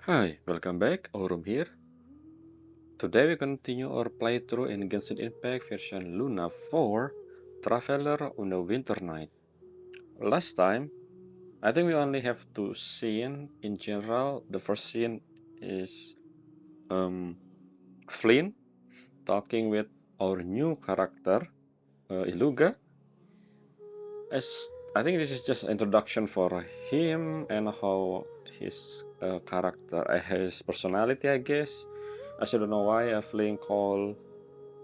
Hi, welcome back. Aurum here. Today we continue our playthrough in Genshin Impact version Luna 4, Traveler on a Winter Night. Last time, I think we only have two scenes in general. The first scene is Flynn talking with our new character, Iluga. As I think this is just introduction for him and how his character, his personality, I guess. I still don't know why Flynn called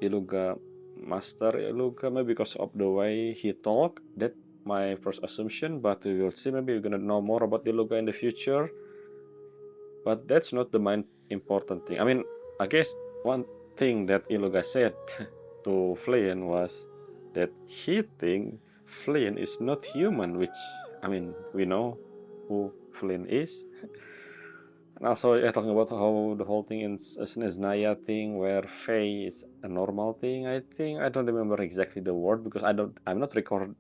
Iluga Master Iluga, maybe because of the way he talk. That my first assumption, but we will see. Maybe we're gonna know more about Iluga in the future. But that's not the main important thing. I mean, I guess one thing that Iluga said to Flynn was that he think Flynn is not human, which I mean we know who Flynn is. And also, talking about how the whole thing is an Naya thing, where Faye is a normal thing. I think I don't remember exactly the word because I'm not record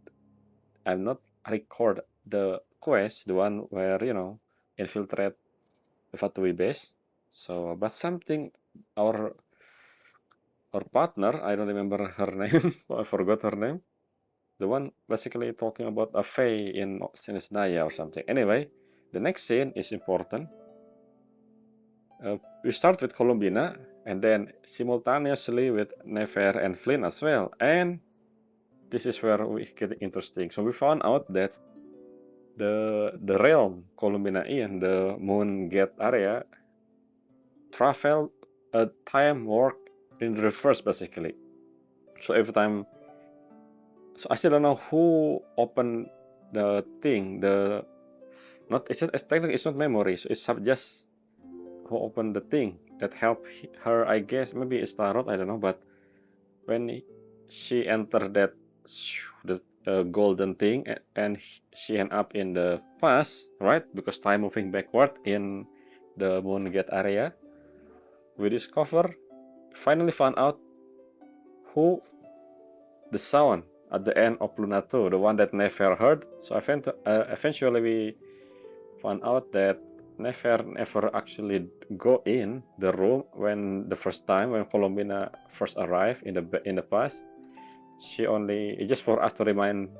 the quest, the one where infiltrate the Fatui base. So, but something our our partner, I don't remember her name. I forgot her name. The one basically talking about a Faye in Sinisnaya or something. Anyway, the next scene is important. We start with Columbina and then simultaneously with Nefer and Flynn as well. And this is where we get interesting. So we found out that the realm Columbina in the Moon Gate area travel a time work in reverse basically. So every time, so I still don't know who opened the thing. The not it's technically it's not memory. So it's just who opened the thing that helped her. I guess maybe it's Tarot. I don't know, but when she entered that the golden thing and she end up in the past, right? Because time moving backward in the Moon Gate area, we finally found out who the sound at the end of Luna 2, the one that Nefer heard. So eventually we found out that Nefer never actually go in the room when the first time when Columbina first arrived in the past. She only just for us to remind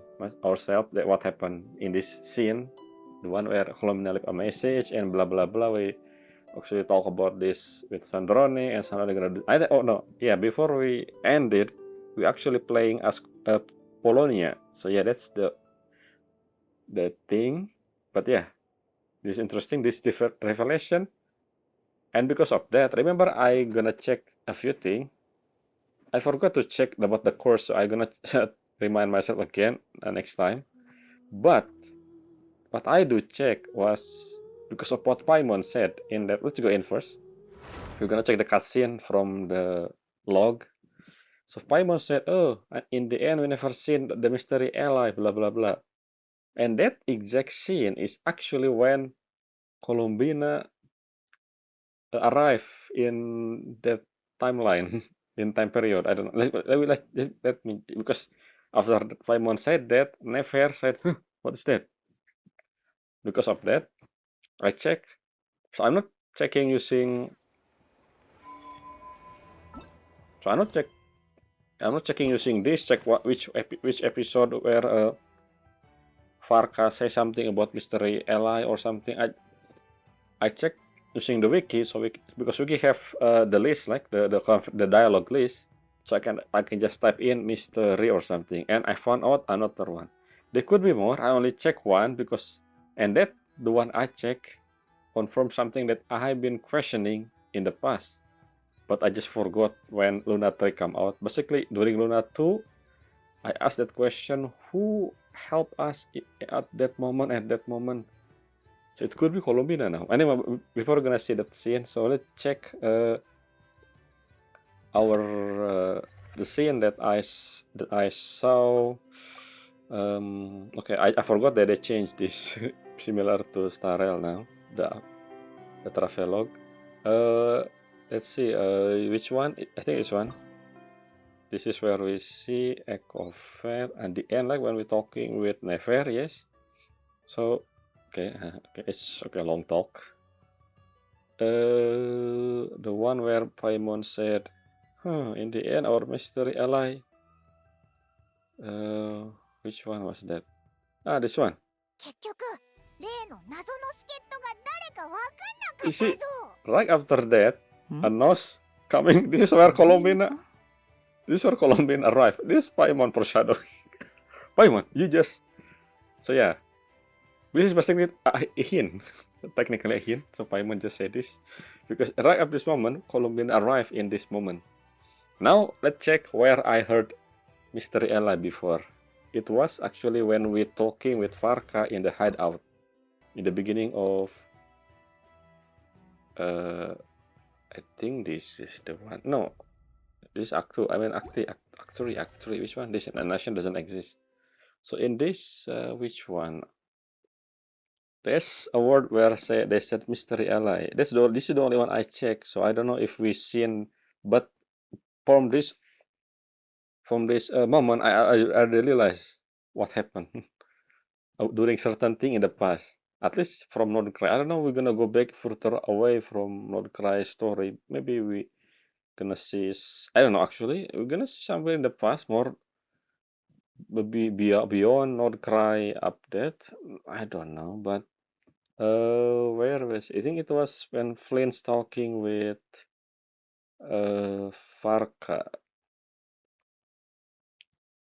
ourselves that what happened in this scene, the one where Columbina left a message and blah blah blah. We actually talk about this with Sandrone and Sandrone gonna do. Oh no, yeah. Before we end it, we actually playing as Polonia. So yeah, that's the thing. But yeah, this is interesting. This different revelation, and because of that, remember I gonna check a few things. I forgot to check about the course, so I gonna remind myself again next time. But what I do check was because of what Paimon said in that. Let's go in first. We're gonna check the cutscene from the log. So Paimon said, "Oh, in the end, we never seen the mystery ally, blah blah blah." And that exact scene is actually when Columbina arrive in that timeline in time period. I don't know. Let me because after Paimon said that, Nefer said, huh, "What is that?" Because of that, I check. So I'm not checking using. So I'm not check. I'm not checking using this. Check which episode where Farka say something about mystery ally or something. I check using the wiki, so because wiki have the list like the dialogue list, so I can just type in mystery or something, and I found out another one. There could be more. I only check one because, and that the one I check confirm something that I have been questioning in the past, but I just forgot when Luna 3 come out. Basically, during Luna 2, I asked that question: who helped us at that moment? At that moment, so it could be Colombina now. Anyway, before we're gonna see that scene, so let's check our the scene that I saw. Okay, I forgot that they changed this similar to Starrel now. The travelogue. Let's see. Which one? I think it's one. This is where we see Echo Fair at the end, like when we're talking with Nefer. Yes. So okay, okay, it's okay. Long talk. The one where Paimon said, in the end, our mystery ally. Which one was that? Ah, this one. 結局例の謎の助っ人が誰か分かんなか You った see, ぞ。 right after that, a Hmm? nose coming. This is where Colombina. This is where Colombina arrived. This is Paimon foreshadowing. Paimon, you just. So yeah, this is basically a hint. Technically a hint. So Paimon just said this because right at this moment, Colombina arrived in this moment. Now let's check where I heard Mystery Ally before. It was actually when we talking with Farka in the hideout in the beginning of. I think this is the one. No, this is Act 2. I mean Act 3. Act 3. Which one? This nation doesn't exist. So in this, which one? There's a word where they said Mystery Ally. This is the only one I checked. So I don't know if we seen, but from this moment, I realized what happened during certain thing in the past. At least from Nordcry. I don't know. We're gonna go back further away from Nordcry's story. Maybe we gonna see. I don't know. Actually, we're gonna see somewhere in the past more. Maybe beyond Nordcry update. I don't know, but where was I think it was when Flynn's talking with Farka.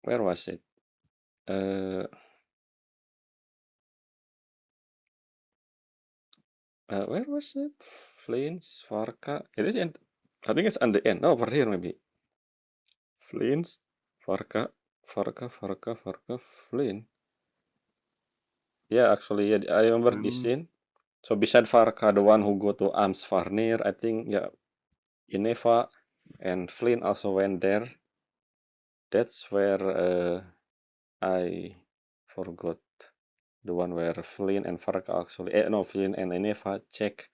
Where was it? Where was it? Flynn's Farka. It is in. I think it's at the end. Oh, over here maybe. Flynn's Farka, Flynn. Yeah, actually, yeah, I remember this scene. So beside Farka, the one who go to Amsfarnir, I think, yeah, Ineva and Flynn also went there. That's where I forgot the one where Flynn and Farka actually, no, Flynn and Ineva check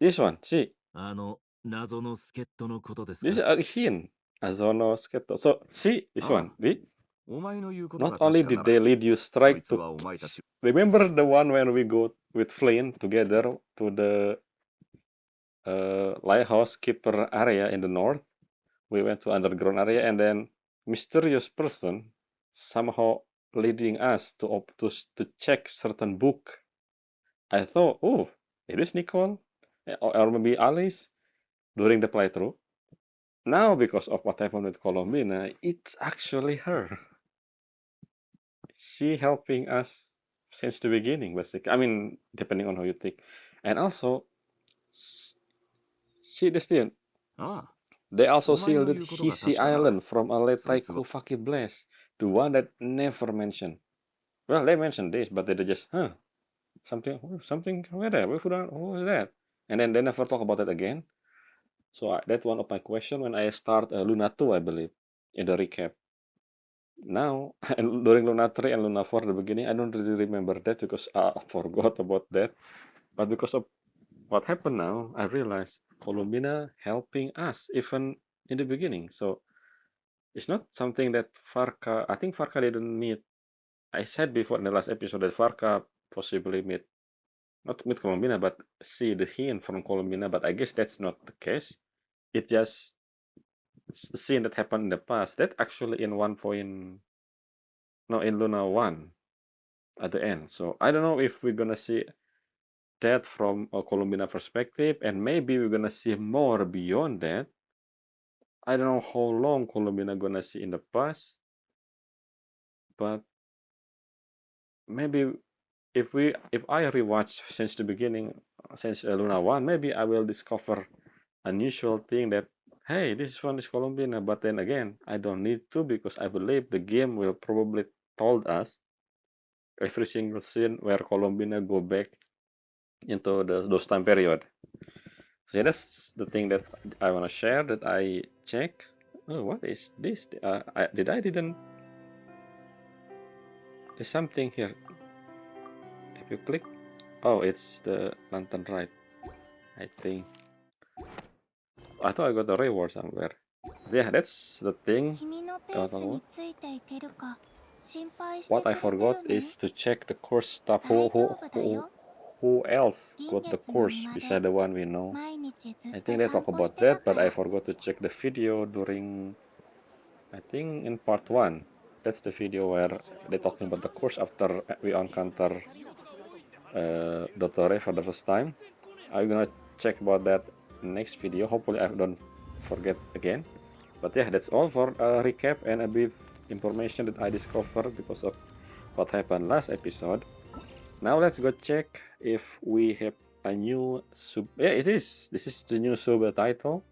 this one. See, 謎の助っ人のことです this is か a hint. Azono Sketo. So see this one. お前の言うこと Not が only 確か did な they ら lead you そ straight いつ to はお前たち remember the one when we go with Flynn together to the lighthouse keeper area in the north. We went to underground area and then mysterious person somehow leading us to check certain book. I thought, oh, it is Nicole or maybe Alice during the playthrough. Now because of what happened with Colombina, it's actually her. She helping us since the beginning, basically. I mean, depending on how you think. And also, see this thing. ああ They also お前の shielded 言うことが Hisi 確かなら Island from a そいつは Letraiku fucking blast. The one that never mentioned. Well, they mentioned this, but they just, something, where there? Who is that? And then they never talk about it again. So that's one of my questions when I start Luna 2, I believe, in the recap. Now, and during Luna 3 and Luna 4 at the beginning, I don't really remember that because I forgot about that. But because of what happened now, I realized Colombina helping us even in the beginning. So it's not something that Farka, I think Farka didn't meet. I said before in the last episode that Farka possibly meet, not meet Colombina, but see the hint from Colombina. But I guess that's not the case. It just the scene that happened in the past. That actually in one point, no, in Luna 1 at the end. So I don't know if we're gonna see that from a Colombina perspective, and maybe we're gonna see more beyond that. I don't know how long Colombina gonna see in the past, but maybe if I rewatch since the beginning, since Luna 1, maybe I will discover unusual thing that hey, this one is Colombina, but then again, I don't need to because I believe the game will probably told us every single scene where Colombina go back into those time period. So yeah, that's the thing that I wanna share that I check. Oh, what is this? I didn't. There's something here. If you click, oh, it's the lantern right. I think. I thought I got a reward somewhere. Yeah, that's the thing. 君のペースについていけるか心配して What く I れてる forgot の is to check the course stuff. 大丈夫だよ who else 銀 got the 月の course 庭で beside the one we know? 毎日ずっ I と think they 散 talk 歩 about してた that, か but I ら forgot to check the video during, I think in part 1. That's the video where they talking about the course after we encounter Dr. Ray for the first time. I'm gonna check about that next video. Hopefully I don't forget again. But yeah, that's all for a recap and a brief information that I discovered because of what happened last episode. Now let's go check if we have a new sub. Yeah, it is. This is the new subtitle.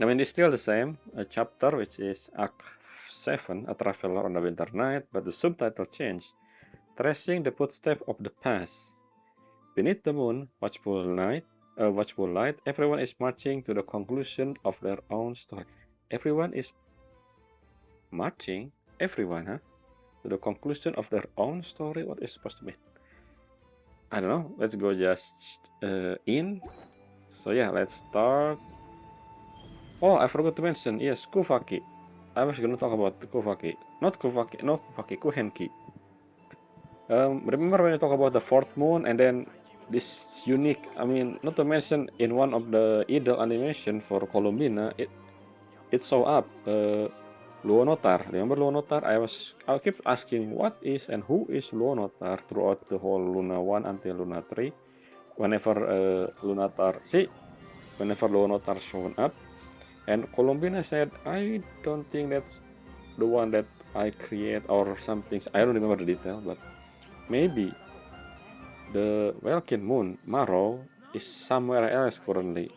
I mean, it's still the same chapter, which is Act 7, A Traveler on a Winter Night, but the subtitle changed. Tracing the footsteps of the past. Beneath the moon, watchful light, everyone is marching to the conclusion of their own story. Everyone is marching? Everyone, huh? To the conclusion of their own story? What is supposed to mean? I don't know. Let's go just in. So yeah, let's start. Oh, I forgot to mention. Yes, Kufaki. I was gonna talk about the Kufaki. Not Kufaki, Kuhenki. Remember when you talk about the fourth moon and then this unique, I mean, not to mention in one of the idol animation for Columbina, it saw up Luonotar. Remember Luonotar? I keep asking what is and who is Luonotar throughout the whole Luna 1 until Luna 3. Whenever whenever Luonotar shown up, and Columbina said, I don't think that's the one that I create or something. I don't remember the detail, but maybe the Welkin Moon, Maro, is somewhere else currently,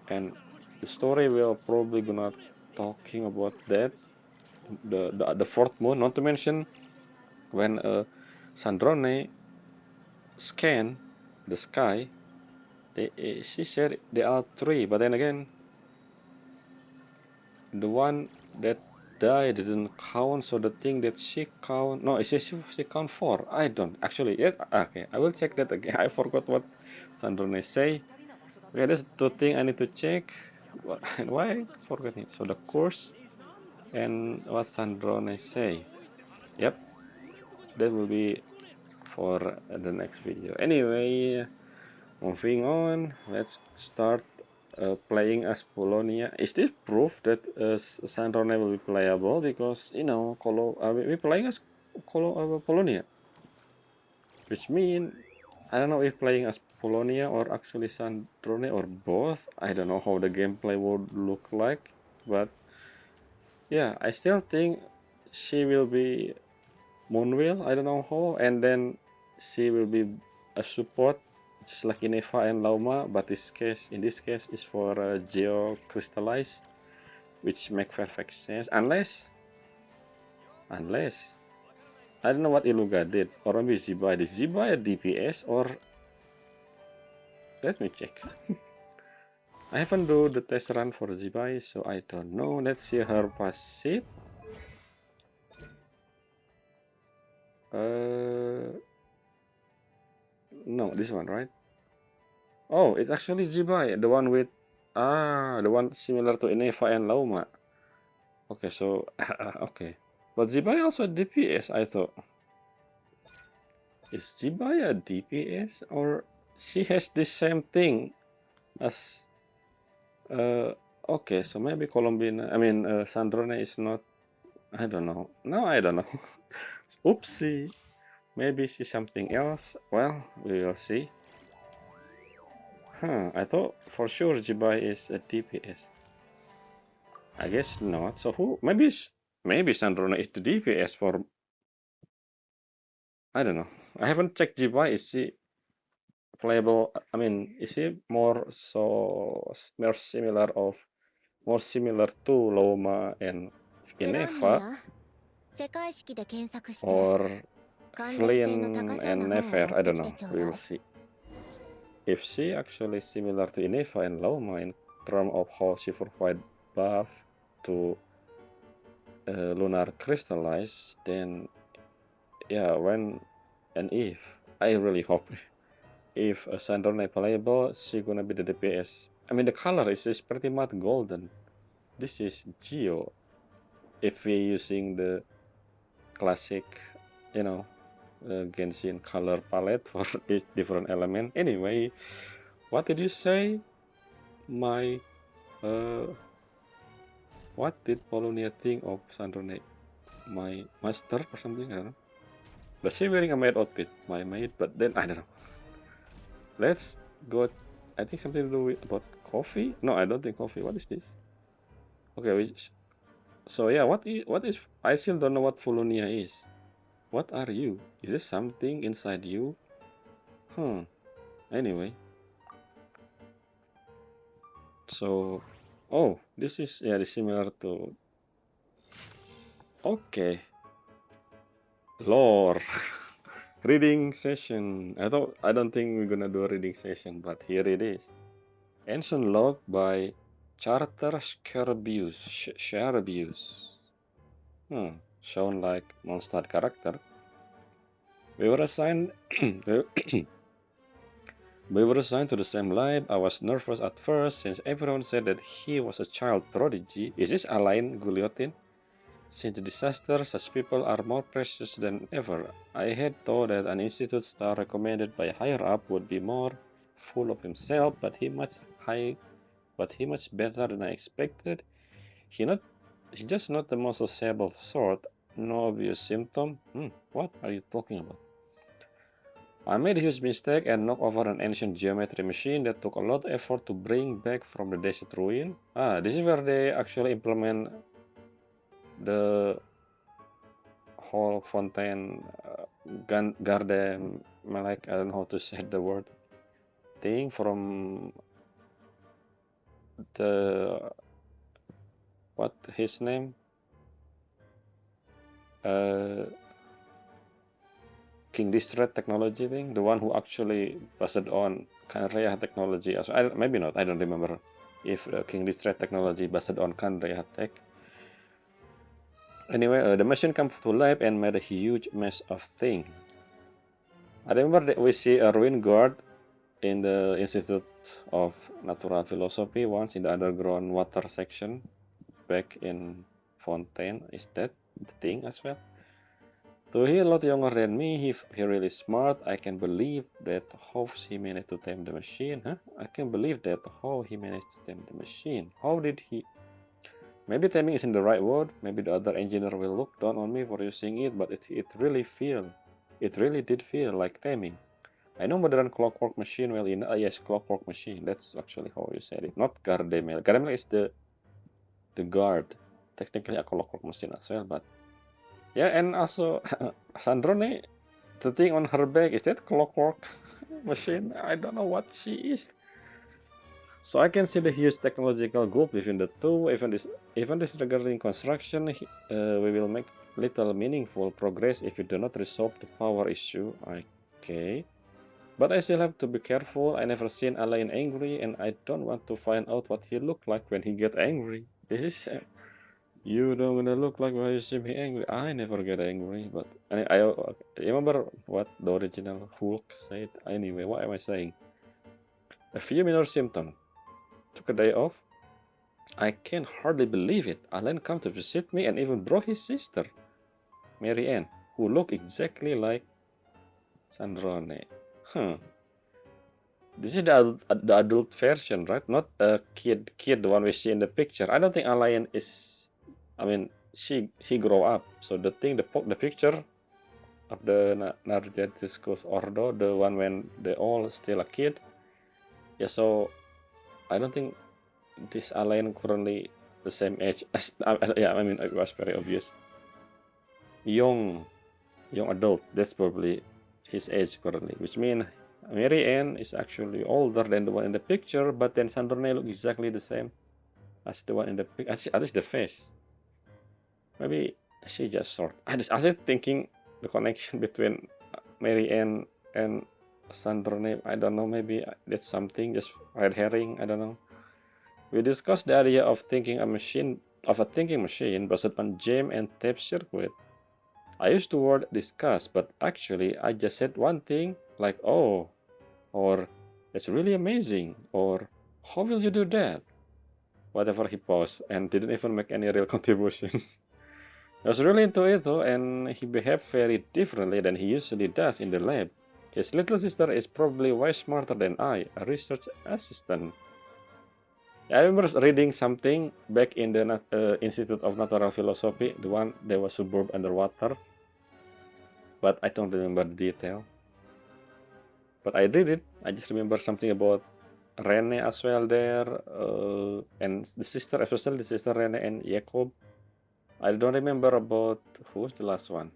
and the story will probably gonna talking about that. The fourth moon, not to mention when Sandrone scanned the sky, she said there are three, but then again, the one that died didn't count, so the thing that she count, no, she count four. I don't actually. Yeah, okay, I will check that again. I forgot what Sandrone say. Okay, that's the thing I need to check. Why I forgot it? So the course and what Sandrone say. Yep, that will be for the next video. Anyway, moving on, let's start playing as Polonia. Is this proof that Sandrone will be playable? Because, you know, we're playing as Polonia. Which means, I don't know if playing as Polonia or actually Sandrone or both. I don't know how the gameplay would look like. But yeah, I still think she will be Moonwheel, I don't know how, and then she will be a support, just like in Eva and Lauma, but in this case, is for Geo Crystallize, which make perfect sense, unless, I don't know what Iluga did, or maybe Zibai. Did Zibai a DPS, or, let me check. I haven't do the test run for Zibai, so I don't know. Let's see her passive. No, this one, right? Oh, it's actually Zibai, the one with the one similar to Ineva and Lauma. Okay, so okay, but Zibai also a DPS. I thought is Zibai a DPS or she has the same thing as okay, so maybe Colombina. I mean, Sandrone is not. I don't know. No, I don't know. Oopsie. Maybe she's something else. Well, we will see. Huh, I thought for sure Jibai is a DPS. I guess not. So who? Maybe Sandrona is the DPS for. I don't know. I haven't checked Jibai. Is she playable? I mean, is she more similar to Loma and 選んで Ineva や世界式で検索して or 関連性の Flynn 高そう and な本を Nefer? 持 I って don't き know. てちょう We だ will い see. If she actually similar to Ineva and Loma in terms of how she provide buff to lunar crystallize, then yeah, when and if I really hope if Sandrone playable, she gonna be the DPS. I mean, the color is pretty much golden. This is Geo. If we using the classic, you know, Genshin color palette for each different element. Anyway, what did you say? My what did Polonia think of Sandrone? My master or something? I don't know. But she wearing a maid outfit, my maid. But then I don't know. Let's go. I think something to do with about coffee. No, I don't think coffee. What is this? Okay, so yeah, what is? I still don't know what Polonia is. What are you? Is this something inside you? Anyway, so oh, this is yeah, this similar to okay, lore reading session. I don't think we're gonna do a reading session, but here it is. Ancient log by Charter Scarabus. Scarabus. Sound like Mondstadt character. We were assigned we were assigned to the same lab. I was nervous at first since everyone said that he was a child prodigy. Is this Alain Guliotin? Since the disaster, such people are more precious than ever. I had thought that an institute star recommended by higher up would be more full of himself, but he much better than I expected. He just not the most sociable sort. No obvious symptom. What are you talking about? I made a huge mistake and knocked over an ancient geometry machine that took a lot of effort to bring back from the desert ruin. This is where they actually implement the whole fontaine garden like I don't know how to say the word thing from the what his name King Distress technology thing, the one who actually based on Kanreya technology. Maybe not, I don't remember if King Distress technology based on Kanreya tech. Anyway, the machine came to life and made a huge mess of things. I remember that we see a ruin guard in the Institute of Natural Philosophy once in the underground water section back in Fontaine. Is that the thing as well? So he a lot younger than me, he really smart. I can believe that how he managed to tame the machine, huh? I can believe that how he managed to tame the machine. How did he? Maybe taming isn't the right word. Maybe the other engineer will look down on me for using it, but it really did feel like taming. I know modern clockwork machine well enough. Yes, clockwork machine. That's actually how you said it. Not Gardemel. Gardemel is the guard. Technically a clockwork machine as well, but yeah, and also Sandrone, the thing on her back, is that clockwork machine? I don't know what she is. So I can see the huge technological gap between the two. Even this regarding construction, we will make little meaningful progress if we do not resolve the power issue. Okay. But I still have to be careful. I never seen Alain angry, and I don't want to find out what he look like when he get angry. This is you don't wanna look like when you see me angry. I never get angry, but I remember what the original Hulk said. Anyway, what am I saying? A few minor symptoms. Took a day off. I can hardly believe it. Alain come to visit me and even brought his sister, Mary Ann, who looked exactly like Sandrone. This is the adult version, right? Not a kid, the one we see in the picture. I don't think Alain is. I mean, he grow up. So the picture of the Narjatiscus Ordo, the one when they all still a kid. Yeah, so I don't think this Alain currently the same age as yeah, I mean it was very obvious. Young adult, that's probably his age currently, which means Mary Ann is actually older than the one in the picture, but then Sandrone look exactly the same as the one in the picture, at least the face. Maybe she just short. I was thinking the connection between Mary Ann and Sandrone. I don't know, maybe that's something, just red herring, I don't know. We discussed the idea of a thinking machine based on gem and tape circuit. I used the word discuss, but actually I just said one thing like oh, or that's really amazing, or how will you do that? Whatever he paused and didn't even make any real contribution. I was really into it though, and he behaved very differently than he usually does in the lab. His little sister is probably way smarter than I, a research assistant. I remember reading something back in the Institute of Natural Philosophy, the one that was suburb underwater, but I don't remember the detail. But I read it. I just remember something about Rene as well there, and the sister, especially the sister Rene and Jacob. I don't remember about who's the last one.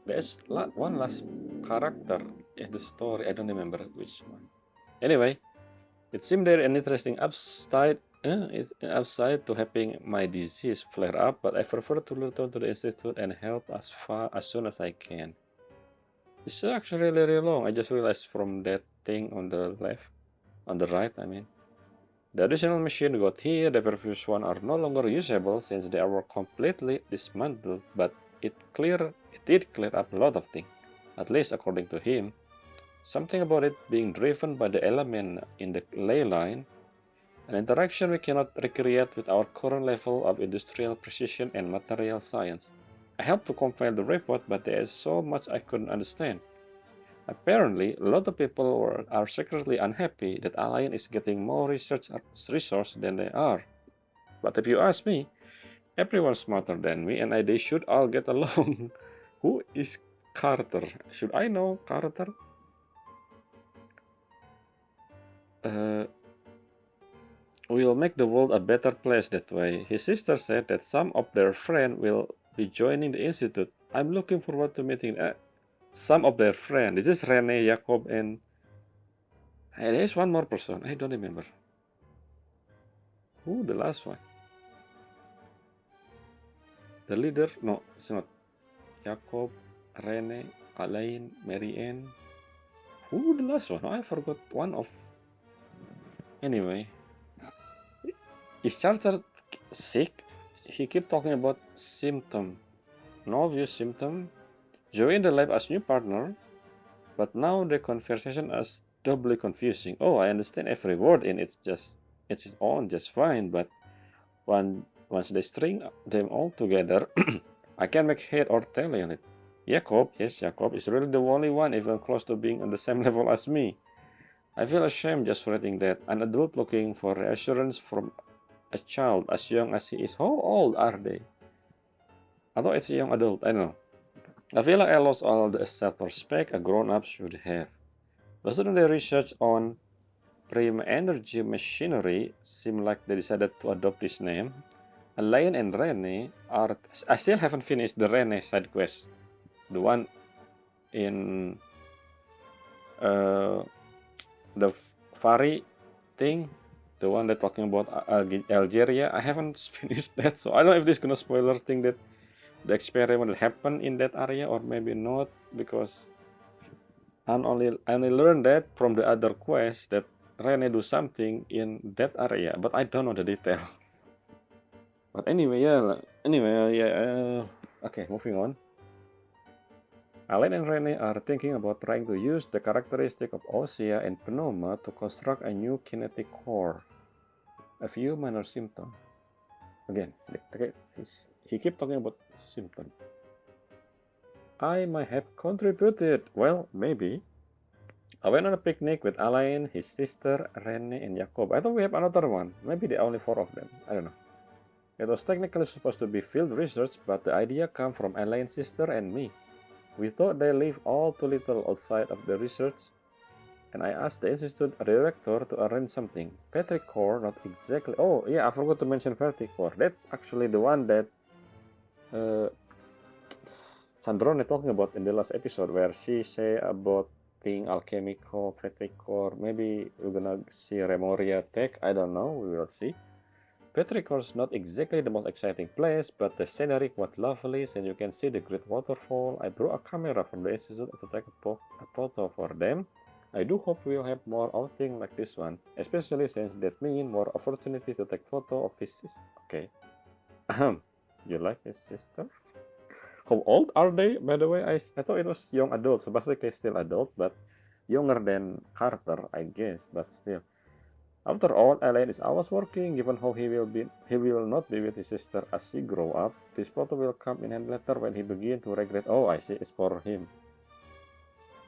There's one last character in the story. I don't remember which one. Anyway, it seemed there an interesting upside to having my disease flare up, but I prefer to return to the institute and help as soon as I can. It's actually really long. I just realized from that thing on the left, on the right, I mean. The additional machine got here, the previous one are no longer usable since they were completely dismantled, but it did clear up a lot of things, at least according to him. Something about it being driven by the element in the ley line, an interaction we cannot recreate with our current level of industrial precision and material science. I helped to compile the report, but there is so much I couldn't understand. Apparently, a lot of people are secretly unhappy that Alliance is getting more resources than they are. But if you ask me, everyone's smarter than me, and they should all get along. Who is Carter? Should I know Carter? We'll make the world a better place that way. His sister said that some of their friends will be joining the institute. I'm looking forward to meeting some of their friends. This is Rene, Jacob, and there's one more person. I don't remember. Who the last one? The leader? No, it's not. Jacob, Rene, Alain, Marianne. Who the last one? I forgot one of. Anyway, is Charter sick? He keep talking about symptom. No obvious symptom. Join the lab as new partner, but now the conversation is doubly confusing. Oh, I understand every word in it's its own just fine, but once they string them all together, I can make head or tail on it. Jacob, yes, Jacob is really the only one even close to being on the same level as me. I feel ashamed just reading that. An adult looking for reassurance from a child as young as he is. How old are they? I thought it's a young adult, I don't know. I feel like I lost all the self-respect a grown-up should have. Doesn't the research on prime energy machinery seem like they decided to adopt this name? Alain and Rene are... I still haven't finished the Rene side quest. The one in the Fari thing. The one they're talking about Algeria. I haven't finished that, so I don't know if this is gonna spoiler thing that the experiment will happen in that area or maybe not, because I only learned that from the other quest that Rene do something in that area, but I don't know the detail. But anyway, okay, moving on. Alain and Rene are thinking about trying to use the characteristic of Osea and Pneuma to construct a new kinetic core. A few minor symptoms. Again, he kept talking about symptoms. I might have contributed. Well, maybe. I went on a picnic with Alain, his sister, Rene, and Jacob. I thought we have another one. Maybe there are only 4 of them. I don't know. It was technically supposed to be field research, but the idea came from Alain's sister and me. We thought they live all too little outside of the research, and I asked the institute director to arrange something. Petrichor, not exactly. Oh, yeah, I forgot to mention Petrichor. That's actually the one that Sandrone talking about in the last episode, where she say about being alchemical, Petrichor. Maybe we're gonna see Remoria tech. I don't know. We will see. Petrichor's not exactly the most exciting place, but the scenery was lovely, and you can see the great waterfall. I brought a camera from the institute to take a photo for them. I do hope we'll have more outing like this one, especially since that means more opportunity to take photo of his sister. Okay. You like his sister? How old are they, by the way? I thought it was young adult, so basically still adult, but younger than Carter, I guess, but still. After all, Elaine is always working, given how he will not be with his sister as she grow up. This photo will come in handy later when he begin to regret. Oh, I see, it's for him.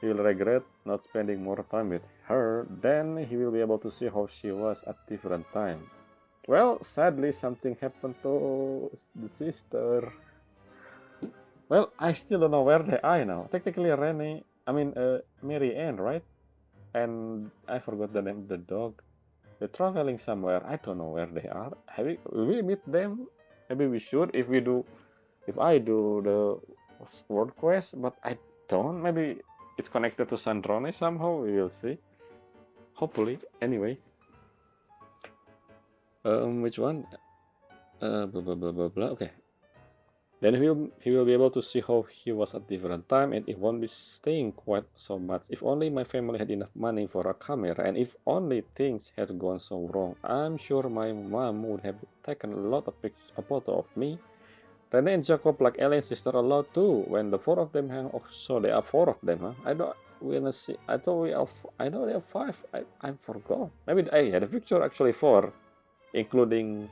He will regret not spending more time with her, then he will be able to see how she was at different time. Well, sadly, something happened to the sister. Well, I still don't know where they are now. Technically, Mary Ann, right? And I forgot the name of the dog. They're traveling somewhere. I don't know where they are. Will we meet them? Maybe we should if I do the world quest, but I don't. Maybe it's connected to Sandrone somehow. We will see. Hopefully. Anyway. Which one? Blah blah blah blah blah. Okay. Then he will be able to see how he was at different time, and it won't be staying quite so much. If only my family had enough money for a camera, and if only things had gone so wrong, I'm sure my mom would have taken a lot of a photo of me. Rene and Jacob like Ellen's sister a lot too. When the four of them hang off, so there are four of them, huh? I don't. We gonna see. I thought we are. I know there are five. I forgot. Maybe yeah, the picture actually four, including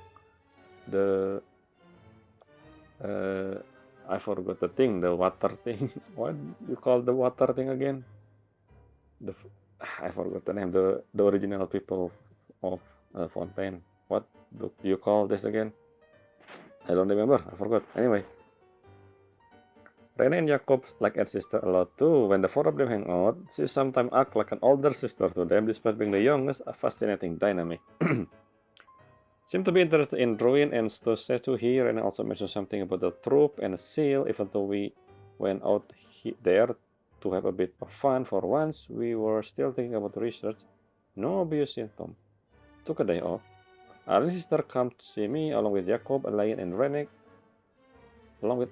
the I forgot the thing, the water thing. What you call the water thing again? I forgot the name. The original people of Fontaine. What do you call this again? I don't remember. I forgot. Anyway, Rene and Jacob like her sister a lot too. When the four of them hang out, she sometimes acts like an older sister to them, despite being the youngest. A fascinating dynamic. Seem to be interested in drawing and statue here, and also mentioned something about the troop and a seal, even though we went out there to have a bit of fun for once. We were still thinking about research. No obvious symptom. Took a day off. Our sister came to see me along with Jacob, Elaine, and Rene. Along with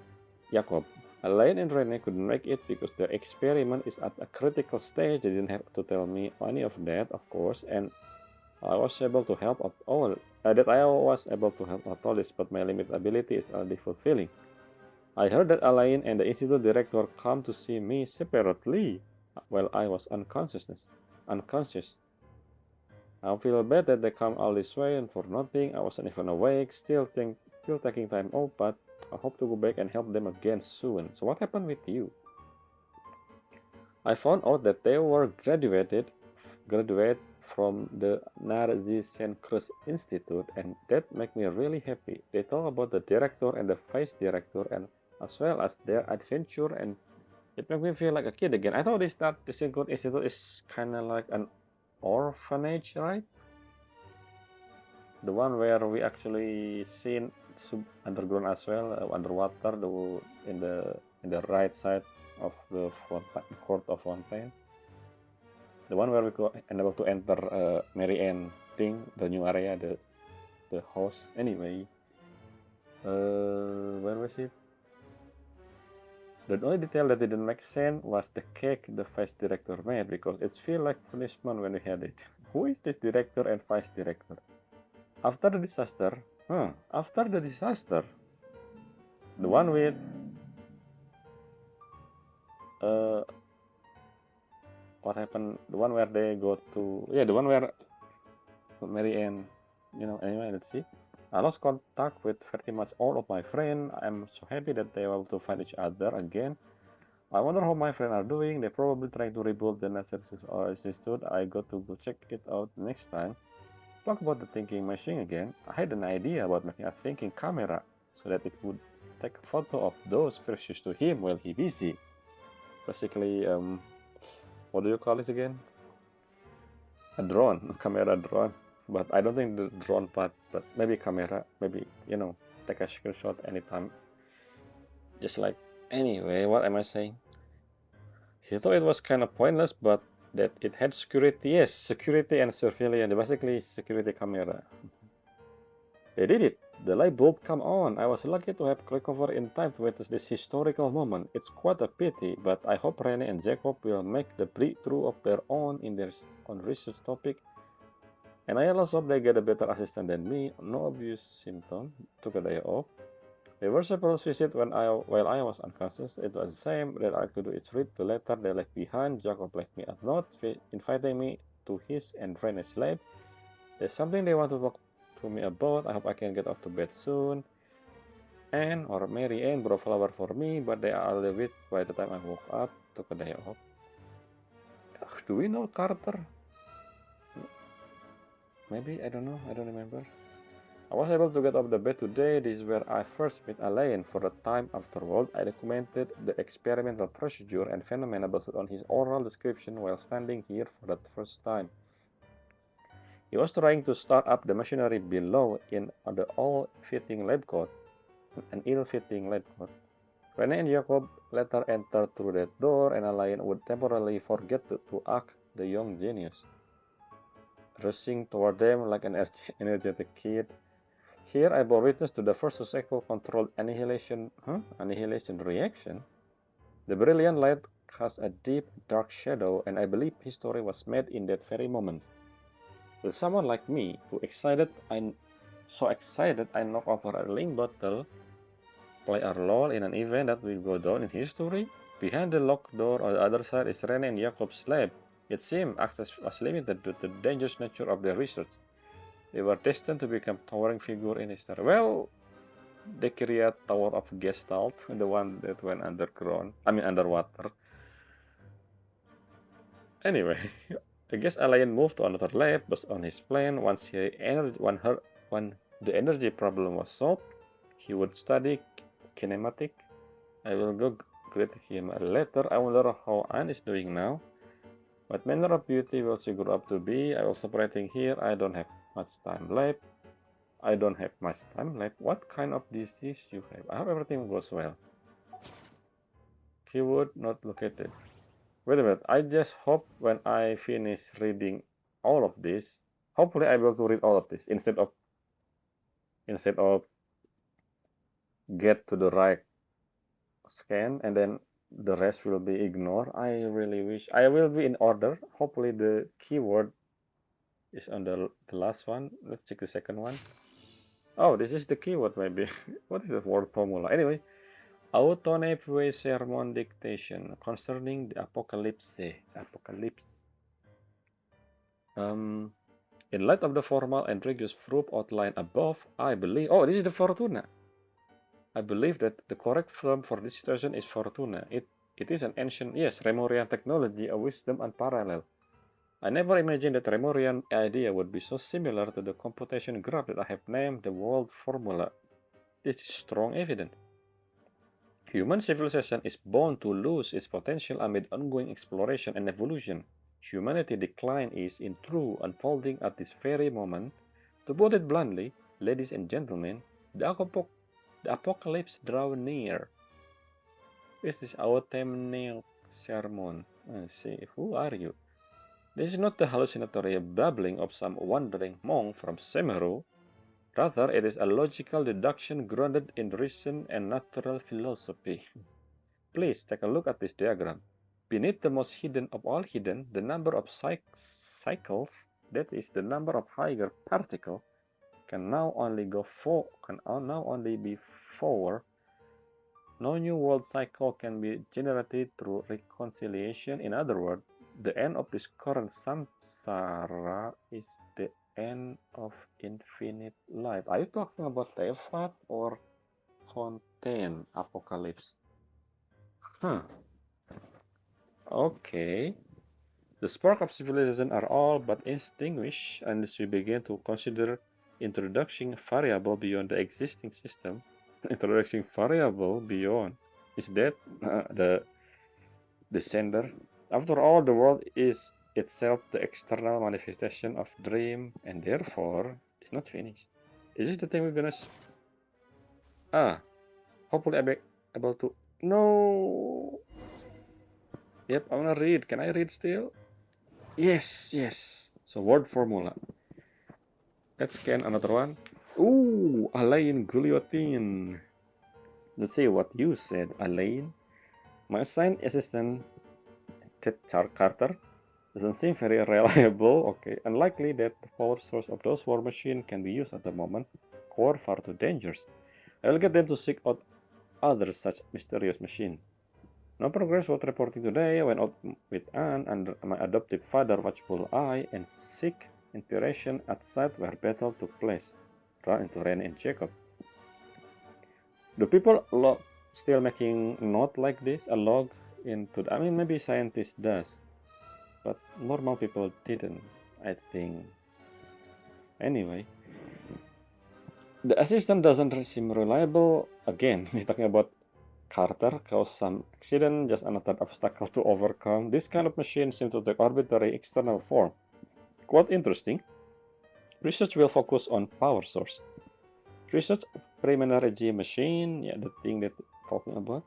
Jacob, Elaine and Rene couldn't make it because their experiment is at a critical stage. They didn't have to tell me any of that, of course, and I was able to help at all. I was able to help at all this, but my limited ability is already fulfilling. I heard that Elaine and the institute director come to see me separately while I was unconscious. I feel bad that they come all this way and for nothing. I wasn't even awake, still taking time off, but I hope to go back and help them again soon. So what happened with you? I found out that they were graduate from the Narzisenkreuz Institute, and that made me really happy. They talk about the director and the vice director, and as well as their adventure, and it made me feel like a kid again. I thought the Narzisenkreuz Institute is kind of like an orphanage, right? The one where we actually seen underground as well, underwater, in the right side of the court of Fontaine. The one where we go unable to enter Mary Ann thing, the new area, the house. Anyway, where was it? The only detail that didn't make sense was the cake the vice director made, because it feels like punishment when we had it. Who is this director and vice director? After the disaster, the one with what happened? The one where they go to the one where Mary Ann, Anyway, let's see. I lost contact with pretty much all of my friends. I'm so happy that they were able to find each other again. I wonder how my friends are doing. They're probably trying to rebuild the Institute. I got to go check it out next time. Talk about the thinking machine again. I had an idea about making a thinking camera so that it would take a photo of those precious to him while he's busy. Basically, what do you call this again? A drone, camera drone. But I don't think the drone part, but maybe camera, maybe, take a screenshot anytime. Just like, anyway, what am I saying? He thought it was kind of pointless, but that it had security. Yes, security and surveillance, basically security camera. They did it. The light bulb come on. I was lucky to have clicked over in time to witness this historical moment. It's quite a pity, but I hope Rene and Jacob will make the breakthrough of their own in their own research topic. And I also hope they get a better assistant than me. No obvious symptom. Took a day off. They were supposed to visit while I was unconscious. It was the same that I could do is read the letter they left behind. Jacob left me a note inviting me to his and Rene's lab. There's something they want to talk to me about. I hope I can get off to bed soon. Anne or Mary Ann brought flower for me, but they are leave it by the time I woke up. Took a day off. Do we know Carter? Maybe, I don't know, I don't remember. I was able to get off the bed today. This is where I first met Alain. For the time afterward, I documented the experimental procedure and phenomena based on his oral description while standing here for the first time. He was trying to start up the machinery below in the ill-fitting lab coat. Rene and Jacob later entered through that door, and Alain would temporarily forget to act the young genius, rushing toward them like an energetic kid. Here I bore witness to the first successful controlled annihilation reaction. The brilliant light cast a deep, dark shadow, and I believe history was made in that very moment. Will someone like me, so excited I knock over a link bottle, play our role in an event that will go down in history? Behind the locked door on the other side is Rene and Jacob's lab. It seemed access was limited due to the dangerous nature of their research. They were destined to become towering figure in history. Well, they create Tower of Gestalt, the one that went underwater. Anyway, I guess Alain moved to another lab based on his plan. When the energy problem was solved, he would study kinematic. I will go greet him later. I wonder how Anne is doing now. What manner of beauty will she grow up to be? I was separating here. I don't have much time left. What kind of disease you have? I hope everything goes well. Keyword not located. Wait a minute. I just hope when I finish reading all of this, hopefully I will to read all of this instead of get to the right scan and then the rest will be ignored. I really wish I will be in order. Hopefully the keyword is on the last one. Let's check the second one. Oh, this is the keyword maybe. What is the word formula? Anyway, Autonepue sermon dictation concerning the apocalypse. In light of the formal and rigorous proof outlined above, I believe. Oh, this is the Fortuna. I believe that the correct term for this situation is Fortuna. It is an ancient, yes, Remorian technology, a wisdom unparalleled. I never imagined that Remorian idea would be so similar to the computation graph that I have named the world formula. This is strong evidence. Human civilization is bound to lose its potential amid ongoing exploration and evolution. Humanity's decline is, in true, unfolding at this very moment. To put it bluntly, ladies and gentlemen, the apocalypse draws near. This is our thumbnail sermon. Let's see, who are you? This is not the hallucinatory babbling of some wandering monk from Semeru. Rather, it is a logical deduction grounded in reason and natural philosophy. Please take a look at this diagram. Beneath the most hidden of all hidden, the number of cycles, that is the number of Higher particles, can now only be 4. No new world cycle can be generated through reconciliation. In other words, the end of this current samsara is the end of infinite life. Are you talking about Tevat or Fontaine Apocalypse? Okay. The spark of civilization are all but extinguished unless we begin to consider introducing variable beyond the existing system. Introducing variable beyond, is that the sender? After all, the world is itself the external manifestation of dream, and therefore it's not finished. Is this the thing we're gonna? Hopefully I'll be able to. No. Yep, I wanna read. Can I read still? Yes. So word formula. Let's scan another one. Ooh, Alain Guillotine. Let's see what you said, Alain. My assigned assistant, Carter, doesn't seem very reliable. Okay, unlikely that the power source of those war machines can be used at the moment, or far too dangerous. I will get them to seek out other such mysterious machine. No progress was reporting today. I went out with Anne and my adoptive father watchful eye and seek inspiration outside where battle took place. Run into Ren and Jacob. Do people still making note like this? A log into I mean maybe scientists does, but normal people didn't, I think. Anyway, the assistant doesn't seem reliable. Again, we're talking about Carter caused some accident, just another obstacle to overcome. This kind of machine seems to take arbitrary external form. Quite interesting. Research will focus on power source. Research prime energy machine, yeah, the thing that we're talking about.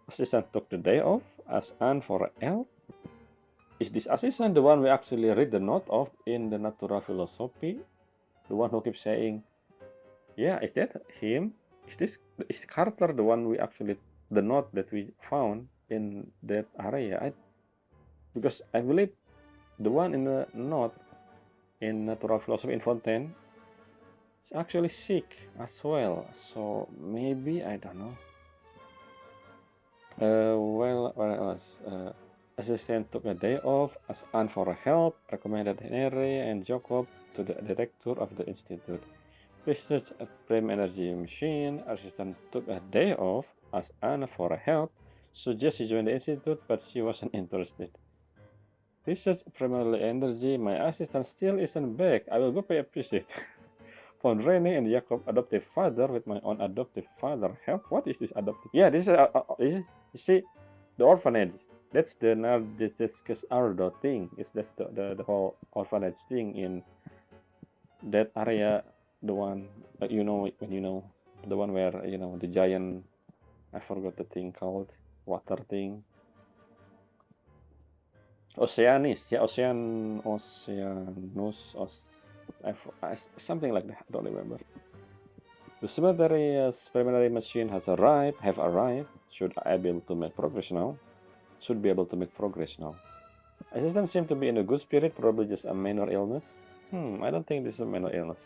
Assistant took the day off as Anne for help. Is this assistant the one we actually read the note of in the Natural Philosophy? The one who keeps saying, yeah, is that him? Is Carter the one we actually the note that we found in that area? Because I believe the one in the note in Natural Philosophy in Fontaine is actually sick as well. So maybe I don't know. Well, what else? Assistant took a day off as Anne for help, recommended Henry and Jacob to the director of the institute. Research a prime energy machine. Assistant took a day off as Anne for help, suggested she join the institute, but she wasn't interested. Research primarily energy. My assistant still isn't back. I will go pay a visit. Found Rene and Jacob adoptive father with my own adoptive father. Help? What is this adoptive? Yeah, this is you see the orphanage. That's the Nardiscus Ardo thing. That's the whole orphanage thing in that area. The one you know when you know the one where you know the giant. I forgot the thing called water thing. Oceanis, yeah, Oceanus, something like that. I don't remember. The cemetery's preliminary machine have arrived. Should I be able to make progress now? Should be able to make progress now. Assistant seem to be in a good spirit, probably just a minor illness. I don't think this is a minor illness.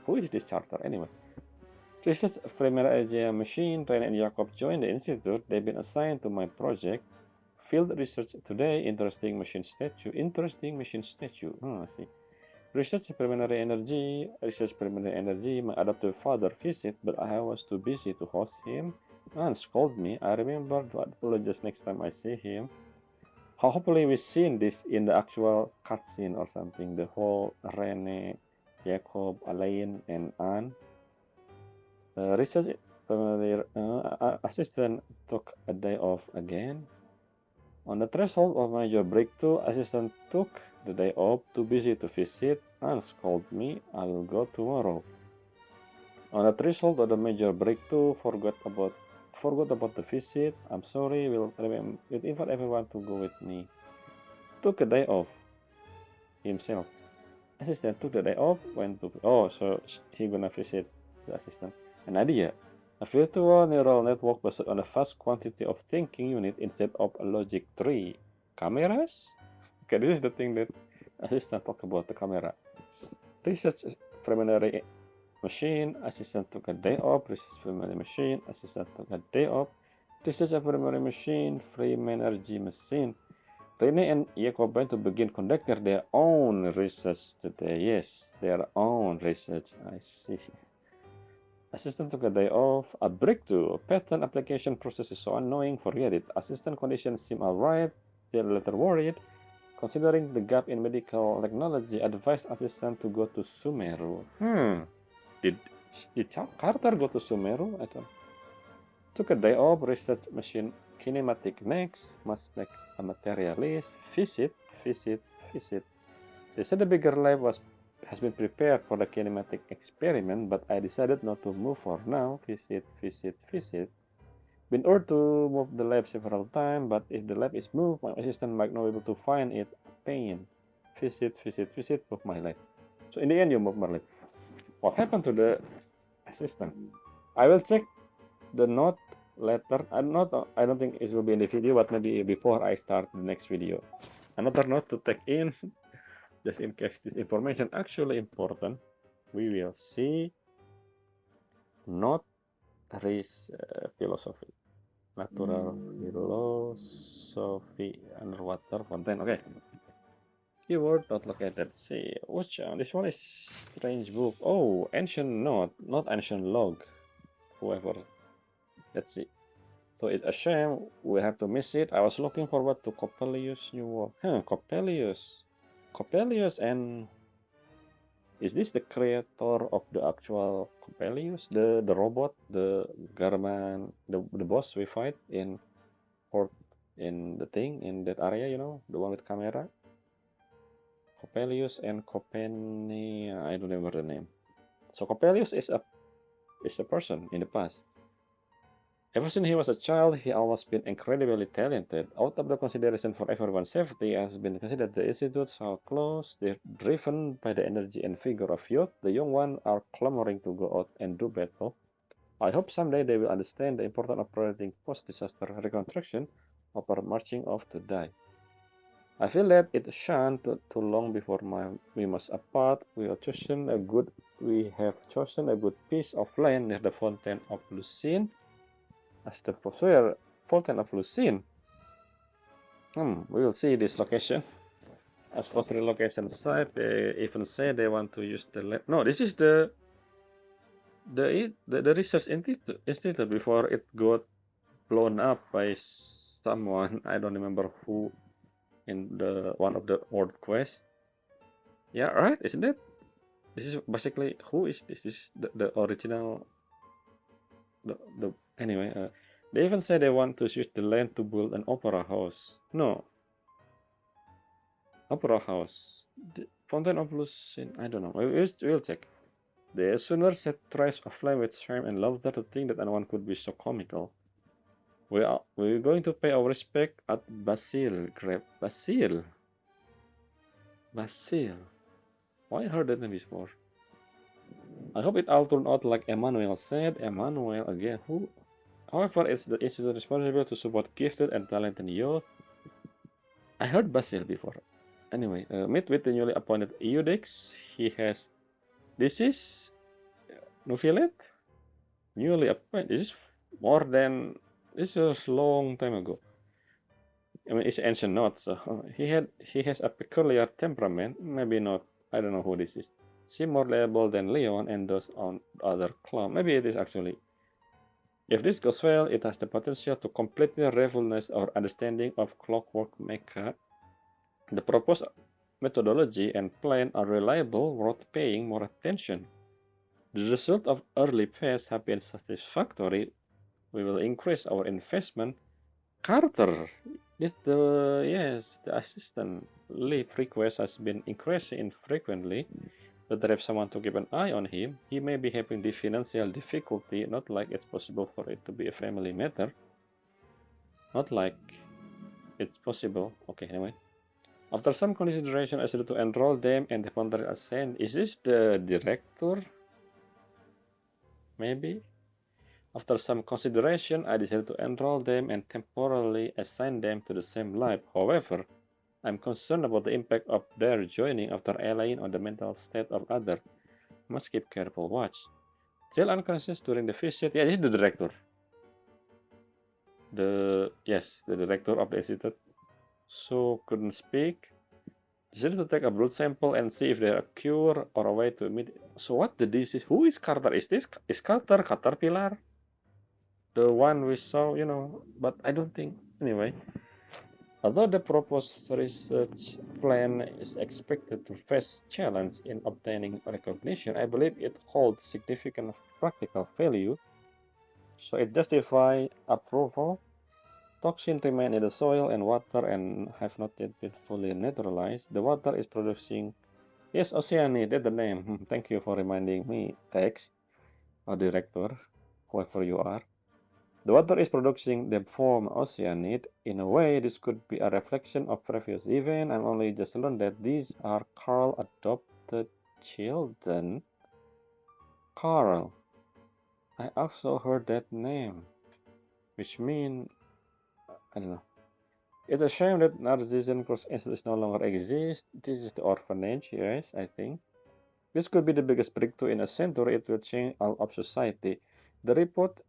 Who is this charter anyway? Research preliminary machine, Ren and Jacob joined the institute. They've been assigned to my project. Field research today, interesting machine statue. I see. Research preliminary energy. My adoptive father visit, but I was too busy to host him and scold me. I remember to apologize next time I see him. Hopefully we've seen this in the actual cutscene or something. The whole Rene, Jacob, Alain, and Anne. Research preliminary assistant took a day off again. On the threshold of major breakthrough, assistant took the day off, too busy to visit, and scolded me. I will go tomorrow. On the threshold of the major breakthrough, forgot about the visit. I'm sorry. We'll invite everyone to go with me. Took a day off himself. Assistant took the day off. Went to so he gonna visit the assistant. An idea. A virtual neural network based on a vast quantity of thinking unit instead of a logic tree. Cameras? Okay, this is the thing that assistant talk about the camera. Research preliminary machine, assistant took a day off. Research preliminary machine, assistant took a day off. Research a preliminary machine, free energy machine. Rene and Jacob to begin conducting their own research today. Yes, their own research. I see. Assistant took a day off. A breakthrough. Patent application process is so annoying. Forget it. Assistant conditions seem alright. They're a little worried. Considering the gap in medical technology, advised assistant to go to Sumeru. Did Carter go to Sumeru? I don't. Took a day off. Research machine kinematic next. Must make a materialist. Visit. They said the bigger lab has been prepared for the kinematic experiment, but I decided not to move for now. Visit. Been urged to move the lab several times, but if the lab is moved, my assistant might not be able to find it. Pain. Visit, move my lab. So in the end, you move my lab. What happened to the assistant? I will check the note later. I don't think it will be in the video, but maybe before I start the next video. Another note to take in, just in case this information actually important. We will see not philosophy, natural philosophy underwater fontaine. Okay. Keyword not located. See, watch out. This one is strange book. Oh, ancient note, not ancient log. Whoever. Let's see. So it's a shame we have to miss it. I was looking forward to Coppelius' new work. Huh, Coppelius. Coppelius, and is this the creator of the actual Coppelius? The robot, the Garman, the boss we fight in port in the thing in that area, you know, the one with camera. Coppelius and Coppenia, I don't remember the name. So Coppelius is a person in the past. Ever since he was a child, he always been incredibly talented. Out of the consideration for everyone's safety, has been considered the institute so close. They're driven by the energy and vigor of youth. The young ones are clamoring to go out and do battle. I hope someday they will understand the importance of prioritizing post-disaster reconstruction over marching off to die. I feel that it shan't too long before we must apart. We have chosen a good piece of land near the Fountain of Lucine. As the Fountain of Lucine. We will see this location. As for the location site, they even say they want to use the land. No, this is the research institute before it got blown up by someone. I don't remember who in the one of the world quest. Yeah, right, isn't it? This is basically who is this? This is the original. The anyway. They even say they want to use the land to build an opera house. No. Opera house. The Fountain of Lucine. I don't know. We'll check. The sooner set tries of flame with charm and laughter to think that anyone could be so comical. We're going to pay our respect at Basil Grave. Basil. Why I heard that name before? I hope it all turned out like Emmanuel said. Emmanuel again. Who? However, it's the institute responsible to support gifted and talented youth. I heard Basil before. Anyway, meet with the newly appointed Eudix. This is Nufilet? Newly appointed. This is a long time ago. I mean, it's ancient note, so he has a peculiar temperament. Maybe not. I don't know who this is. Seem more reliable than Leon and those on other clan. Maybe it is actually. If this goes well, it has the potential to completely revolutionize our understanding of clockwork mecha. The proposed methodology and plan are reliable, worth paying more attention. The result of early tests have been satisfactory. We will increase our investment. Carter, the assistant leave request has been increasing frequently. Better have someone to keep an eye on him. He may be having the financial difficulty, not like it's possible for it to be a family matter. Not like it's possible. Okay, anyway. After some consideration, I decided to enroll them and the founder ascend. Is this the director? Maybe? After some consideration, I decided to enroll them and temporarily assign them to the same life. However, I'm concerned about the impact of their joining after allying on the mental state of others. Must keep careful watch. Still unconscious during the visit. Yeah, this is the director. The director of the institute. So couldn't speak. Decided to take a blood sample and see if there a cure or a way to meet. So what the disease? Who is Carter? Is this Carter Caterpillar? The one we saw, you know, but I don't think anyway. Although the proposed research plan is expected to face challenge in obtaining recognition, I believe it holds significant practical value, so it justifies approval. Toxins remain in the soil and water and have not yet been fully neutralized. The water is producing... Yes, Oceanid, that's the name. Thank you for reminding me, Tex, or director, whoever you are. The water is producing the form Oceanid. In a way, this could be a reflection of previous event. I'm only just learned that these are Carl adopted children. Carl. I also heard that name, which means, I don't know. It's a shame that Narcissus Cross Institute no longer exists. This is the orphanage, yes, I think. This could be the biggest breakthrough in a century. It will change all of society. The report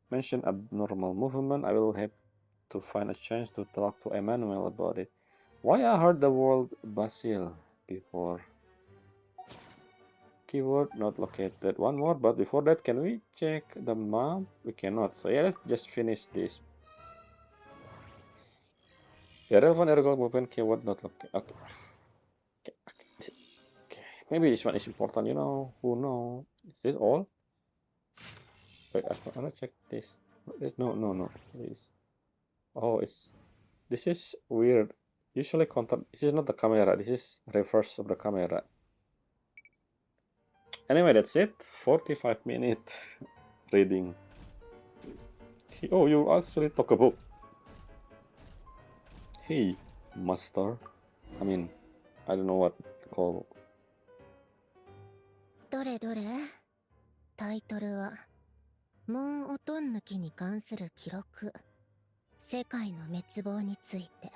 mentioned abnormal movement. I will have to find a chance to talk to Emmanuel about it. Why I heard the word basil before? Keyword not located. One more, but before that, can we check the map? We cannot. So yeah, let's just finish this. The relevant error movement keyword not located. Okay. Okay. Maybe this one is important, you know. Who know? Is this all? Wait, I wanna check this. No. Please. Oh, this is weird. Usually content. This is not the camera. This is reverse of the camera. Anyway, that's it. 45-minute reading. Oh, you actually talk about. Hey, master. I mean, I don't know what to call. どれどれタイトルはモン・オトンヌキに関する記録、世界の滅亡について。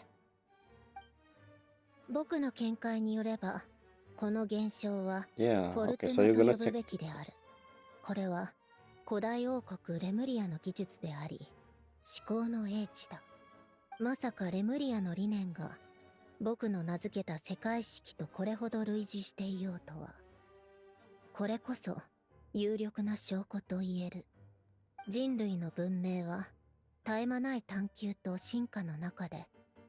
僕の見解によればこの現象は Yeah, フォル okay, テ so ナ you're と gonna 呼ぶ check. べきである。これは古代王国レムリアの技術であり思考の英知だ。まさかレムリアの理念が僕の名付けた世界式とこれほど類似していようとは。これこそ有力な証拠と言える。人類の文明は絶え間ない探求と進化の中で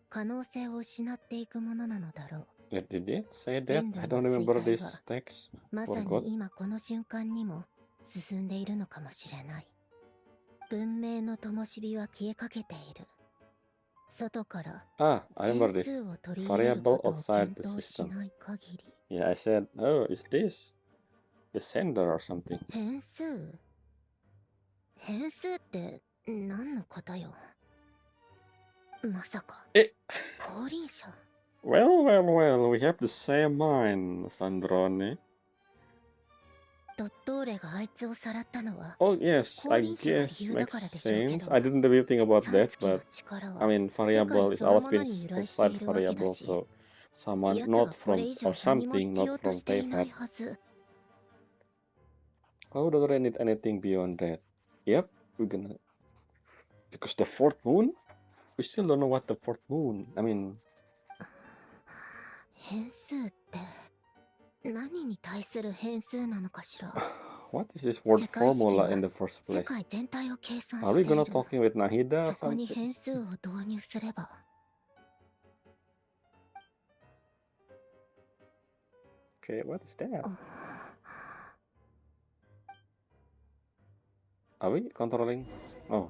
可能性を失っていくものなのだろう。Did it say that? 人 I 類 don't の衰 remember 退 this は text. まさ Forgot. に今この瞬間にも進んでいるのかもしれない。文明の灯火は消えかけている。外から Ah, I 変 remember this. 数を取り入れる Variable ことを outside 検 the 討し system. ない限り。 Yeah, I said, oh, is this the sender or something? 変数変数って何のことよ。まさかえ降臨者。 Well, we have the same mind, Sandrone. ドットーレがあいつをさらったのは Oh, yes, 降 I 臨者が理 guess 由だ makes からでしょうけ sense. ど、 I didn't really think about サ that, ツキの but 力 I は mean, 世界 variable is その always もの been に由来して outside いるわけだ variable, し、 so someone 奴 not はこれ from 以上 or 何も something 必 not 要と from していない Teyvat. はず。 Oh, don't really need anything beyond that. Yep, we're gonna because the fourth moon. We still don't know what the fourth moon. I mean, 変数って何に対する変数なのかしら。 what is this word 世界式 formula は in the first 世 place? 界全体を計算 Are し we てい gonna る。 talking with Nahida or そこに something? 変数を導入すれば。 Okay, what is that? あ Are we controlling? Oh,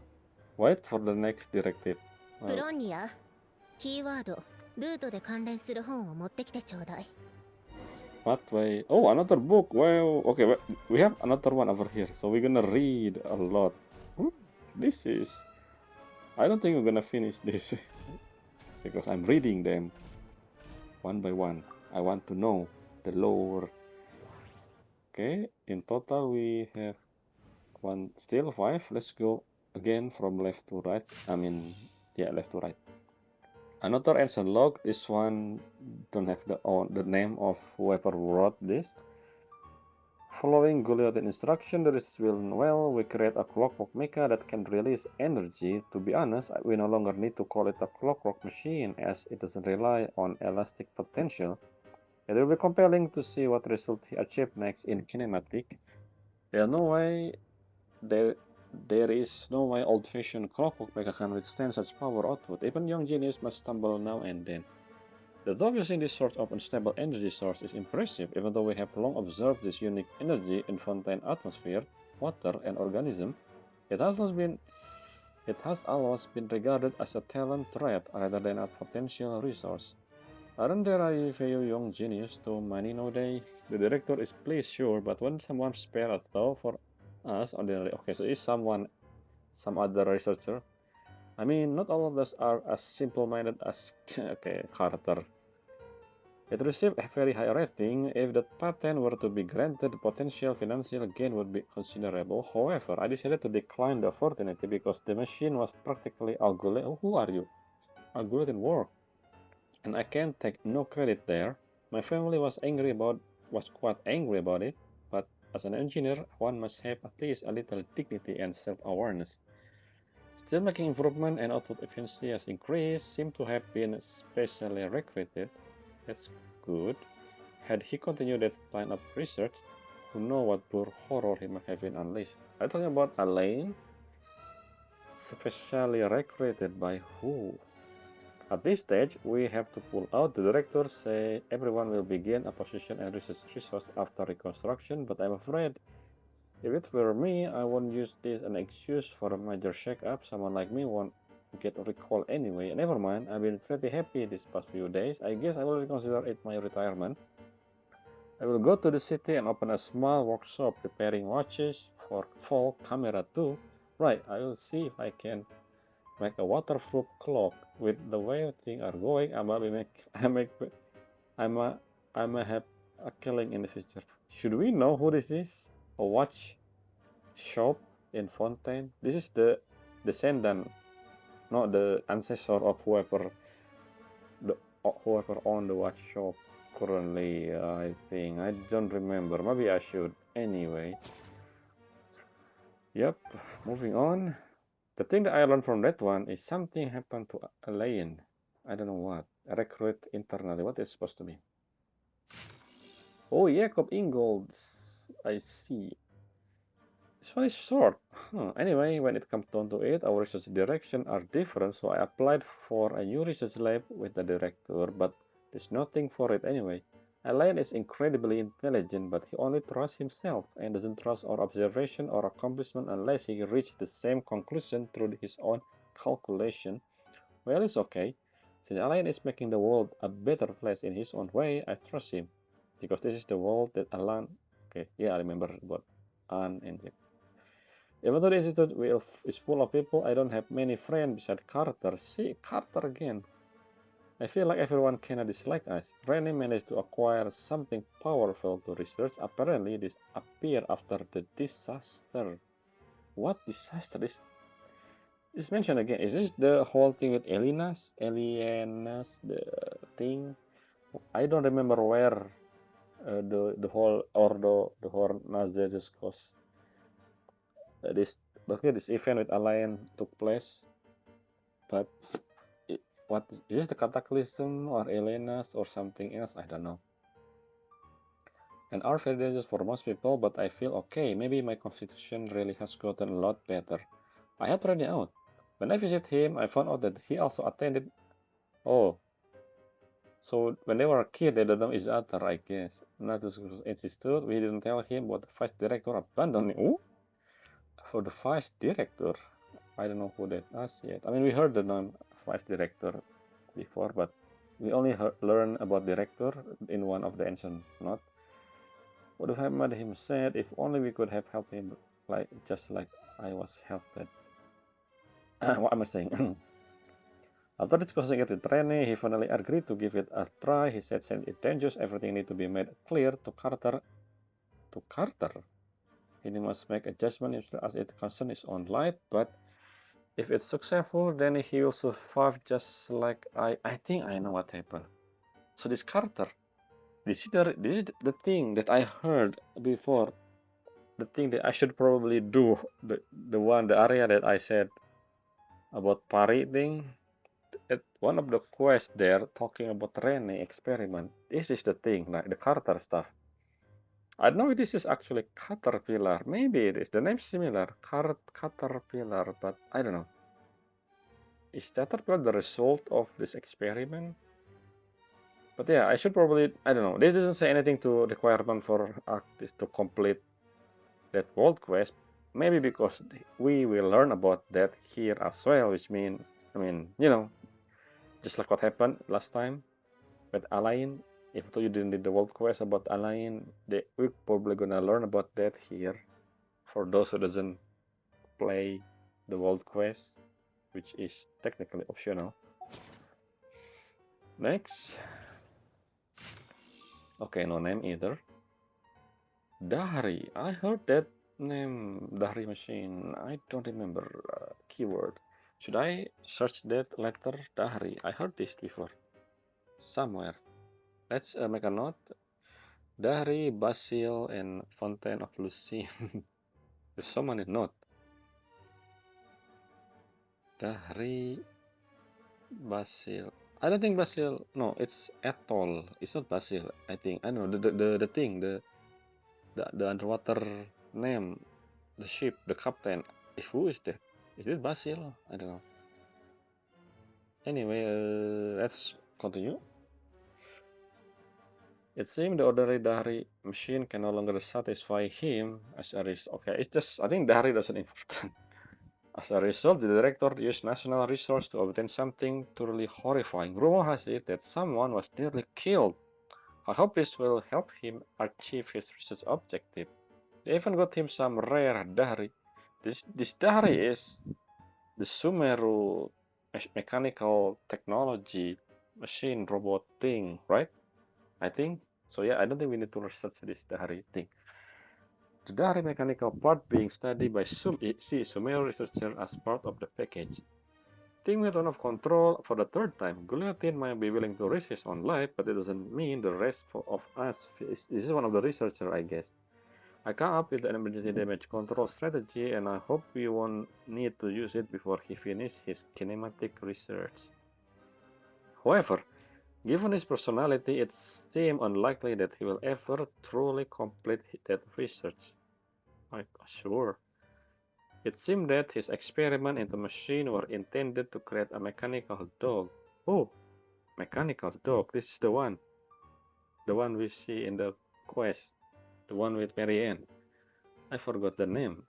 wait for the next directive. プロンニア、キーワード、ルートで関連する本を持ってきてちょうだい。 What way? Oh, another book. Well, okay, we have another one over here, so we're gonna read a lot. This is. I don't think we're gonna finish this because I'm reading them one by one. I want to know the lore. Okay, in total we have still 5. Let's go again from left to right. I mean, yeah, left to right. Another ancient log. This one don't have the name of whoever wrote this. Following Goliath's instruction, the research will well, we create a clockwork mecha that can release energy. To be honest, we no longer need to call it a clockwork machine as it doesn't rely on elastic potential. It will be compelling to see what result he achieved next in kinematic. There's no way there is no way old-fashioned clockwork mecha can withstand such power output. Even young genius must stumble now and then. The thought using this sort of unstable energy source is impressive, even though we have long observed this unique energy in Fontaine atmosphere, water, and organism. It has always been regarded as a talent trait rather than a potential resource. Aren't there a few young genius too many nowadays? The director is pleased, sure, but when someone spare a thought for us ordinary, okay, so is some other researcher? I mean, not all of us are as simple-minded as okay, Carter. It received a very high rating. If that patent were to be granted, the potential financial gain would be considerable. However, I decided to decline the opportunity because the machine was practically obsolete. Oh, who are you? Obsolete in work. And I can't take no credit there. My family was quite angry about it, but as an engineer, one must have at least a little dignity and self-awareness. Still making improvement and output efficiency has increased. Seem to have been specially recruited. That's good. Had he continued that line of research, who knows what pure horror he might have been unleashed. Are you talking about Elaine? Specially recruited by who? At this stage, we have to pull out. The director say everyone will begin a position and research resource after reconstruction, but I'm afraid if it were me, I won't use this as an excuse for a major shake-up. Someone like me won't get recalled anyway. Never mind, I've been pretty happy these past few days. I guess I will reconsider it my retirement. I will go to the city and open a small workshop repairing watches for Fall Camera 2. Right, I will see if I can make a waterproof clock. With the way things are going, I might have a killing in the future. Should we know who this is? A watch shop in Fontaine. This is the descendant, not the ancestor of whoever owned the watch shop currently. I think I don't remember. Maybe I should. Anyway. Yep. Moving on. The thing that I learned from that one is something happened to Elaine. I don't know what. A recruit internally. What is supposed to be? Oh, Jacob Ingold. I see. This one is short. Anyway, when it comes down to it, our research direction are different, so I applied for a new research lab with the director, but there's nothing for it anyway. Alain is incredibly intelligent, but he only trusts himself and doesn't trust our observation or accomplishment unless he reaches the same conclusion through his own calculation. Well, it's okay. Since Alain is making the world a better place in his own way, I trust him. Because this is the world that Alain... Okay, yeah, I remember about Anne and him. Even though the institute is full of people, I don't have many friends besides Carter. See, Carter again. I feel like everyone kinda dislike us. Rennie managed to acquire something powerful to research. Apparently, this appeared after the disaster. What disaster is mentioned again? Is this the whole thing with Alienas, the thing? I don't remember where the whole Ordo, the whole Nazi just goes. This event with Alliance took place, but what is this, the Cataclysm or Elena's or something else? I don't know. And are very dangerous for most people, but I feel okay. Maybe my constitution really has gotten a lot better. I helped Randy out. When I visited him, I found out that he also attended. Oh, so when they were a kid, they don't know each other, I guess. Not as institute, we didn't tell him what the vice director abandoned. Ooh? For the vice director, I don't know who that is yet. I mean, we heard the name vice director before, but we only learned about director in one of the ancient notes. What if I made him said, if only we could have helped him, just like I was helped. What am I saying? After discussing it with Rene, he finally agreed to give it a try. He said, since it's dangerous, everything needs to be made clear to Carter. To Carter? He must make adjustments as it concerns his own life, but if it's successful, then he will survive just like I think I know what happened. So this Carter, this is the thing that I heard before. The thing that I should probably do, the area that I said about Pari thing. At one of the quests there, talking about Rene experiment. This is the thing, like the Carter stuff. I don't know if this is actually Caterpillar. Maybe it is. The name's similar. Caterpillar, but I don't know. Is Caterpillar the result of this experiment? But yeah, I should probably, I don't know. This doesn't say anything to requirement for artists to complete that world quest. Maybe because we will learn about that here as well, which mean, I mean, you know, just like what happened last time with Alain. If you didn't do the world quest about Alain, we're probably gonna learn about that here. For those who doesn't play the world quest, which is technically optional. Next. Okay, no name either. Dahri. I heard that name, Dahri machine. I don't remember keyword. Should I search that letter? Dahri. I heard this before. Somewhere. Let's make a note. Dahri, Basil, and Fountain of Lucine. There's so many notes. Dahri Basil. I don't think Basil. No, it's Atoll. It's not Basil. I think I know the thing the underwater name, the ship, the captain. If who is that? Is it Basil? I don't know. Anyway, let's continue. It seems the ordinary Dahri machine can no longer satisfy him as a result. Okay, it's just I think Dahri doesn't important. As a result, the director used national resource to obtain something truly horrifying. Rumor has it that someone was nearly killed. I hope this will help him achieve his research objective. They even got him some rare Dahri. This Dahri is the Sumeru mechanical technology machine robot thing, right? I think so. Yeah, I don't think we need to research this Dahri thing. The Dahri mechanical part being studied by Sumeru researcher as part of the package. Thing with of control for the third time. Guillotine might be willing to risk his own life, but it doesn't mean the rest of us. This is one of the researchers, I guess. I come up with an emergency damage control strategy, and I hope we won't need to use it before he finishes his kinematic research. However, given his personality, it seems unlikely that he will ever truly complete that research. Sure. It seemed that his experiments in the machine were intended to create a mechanical dog. Oh, mechanical dog. This is the one. The one we see in the quest. The one with Marianne. I forgot the name.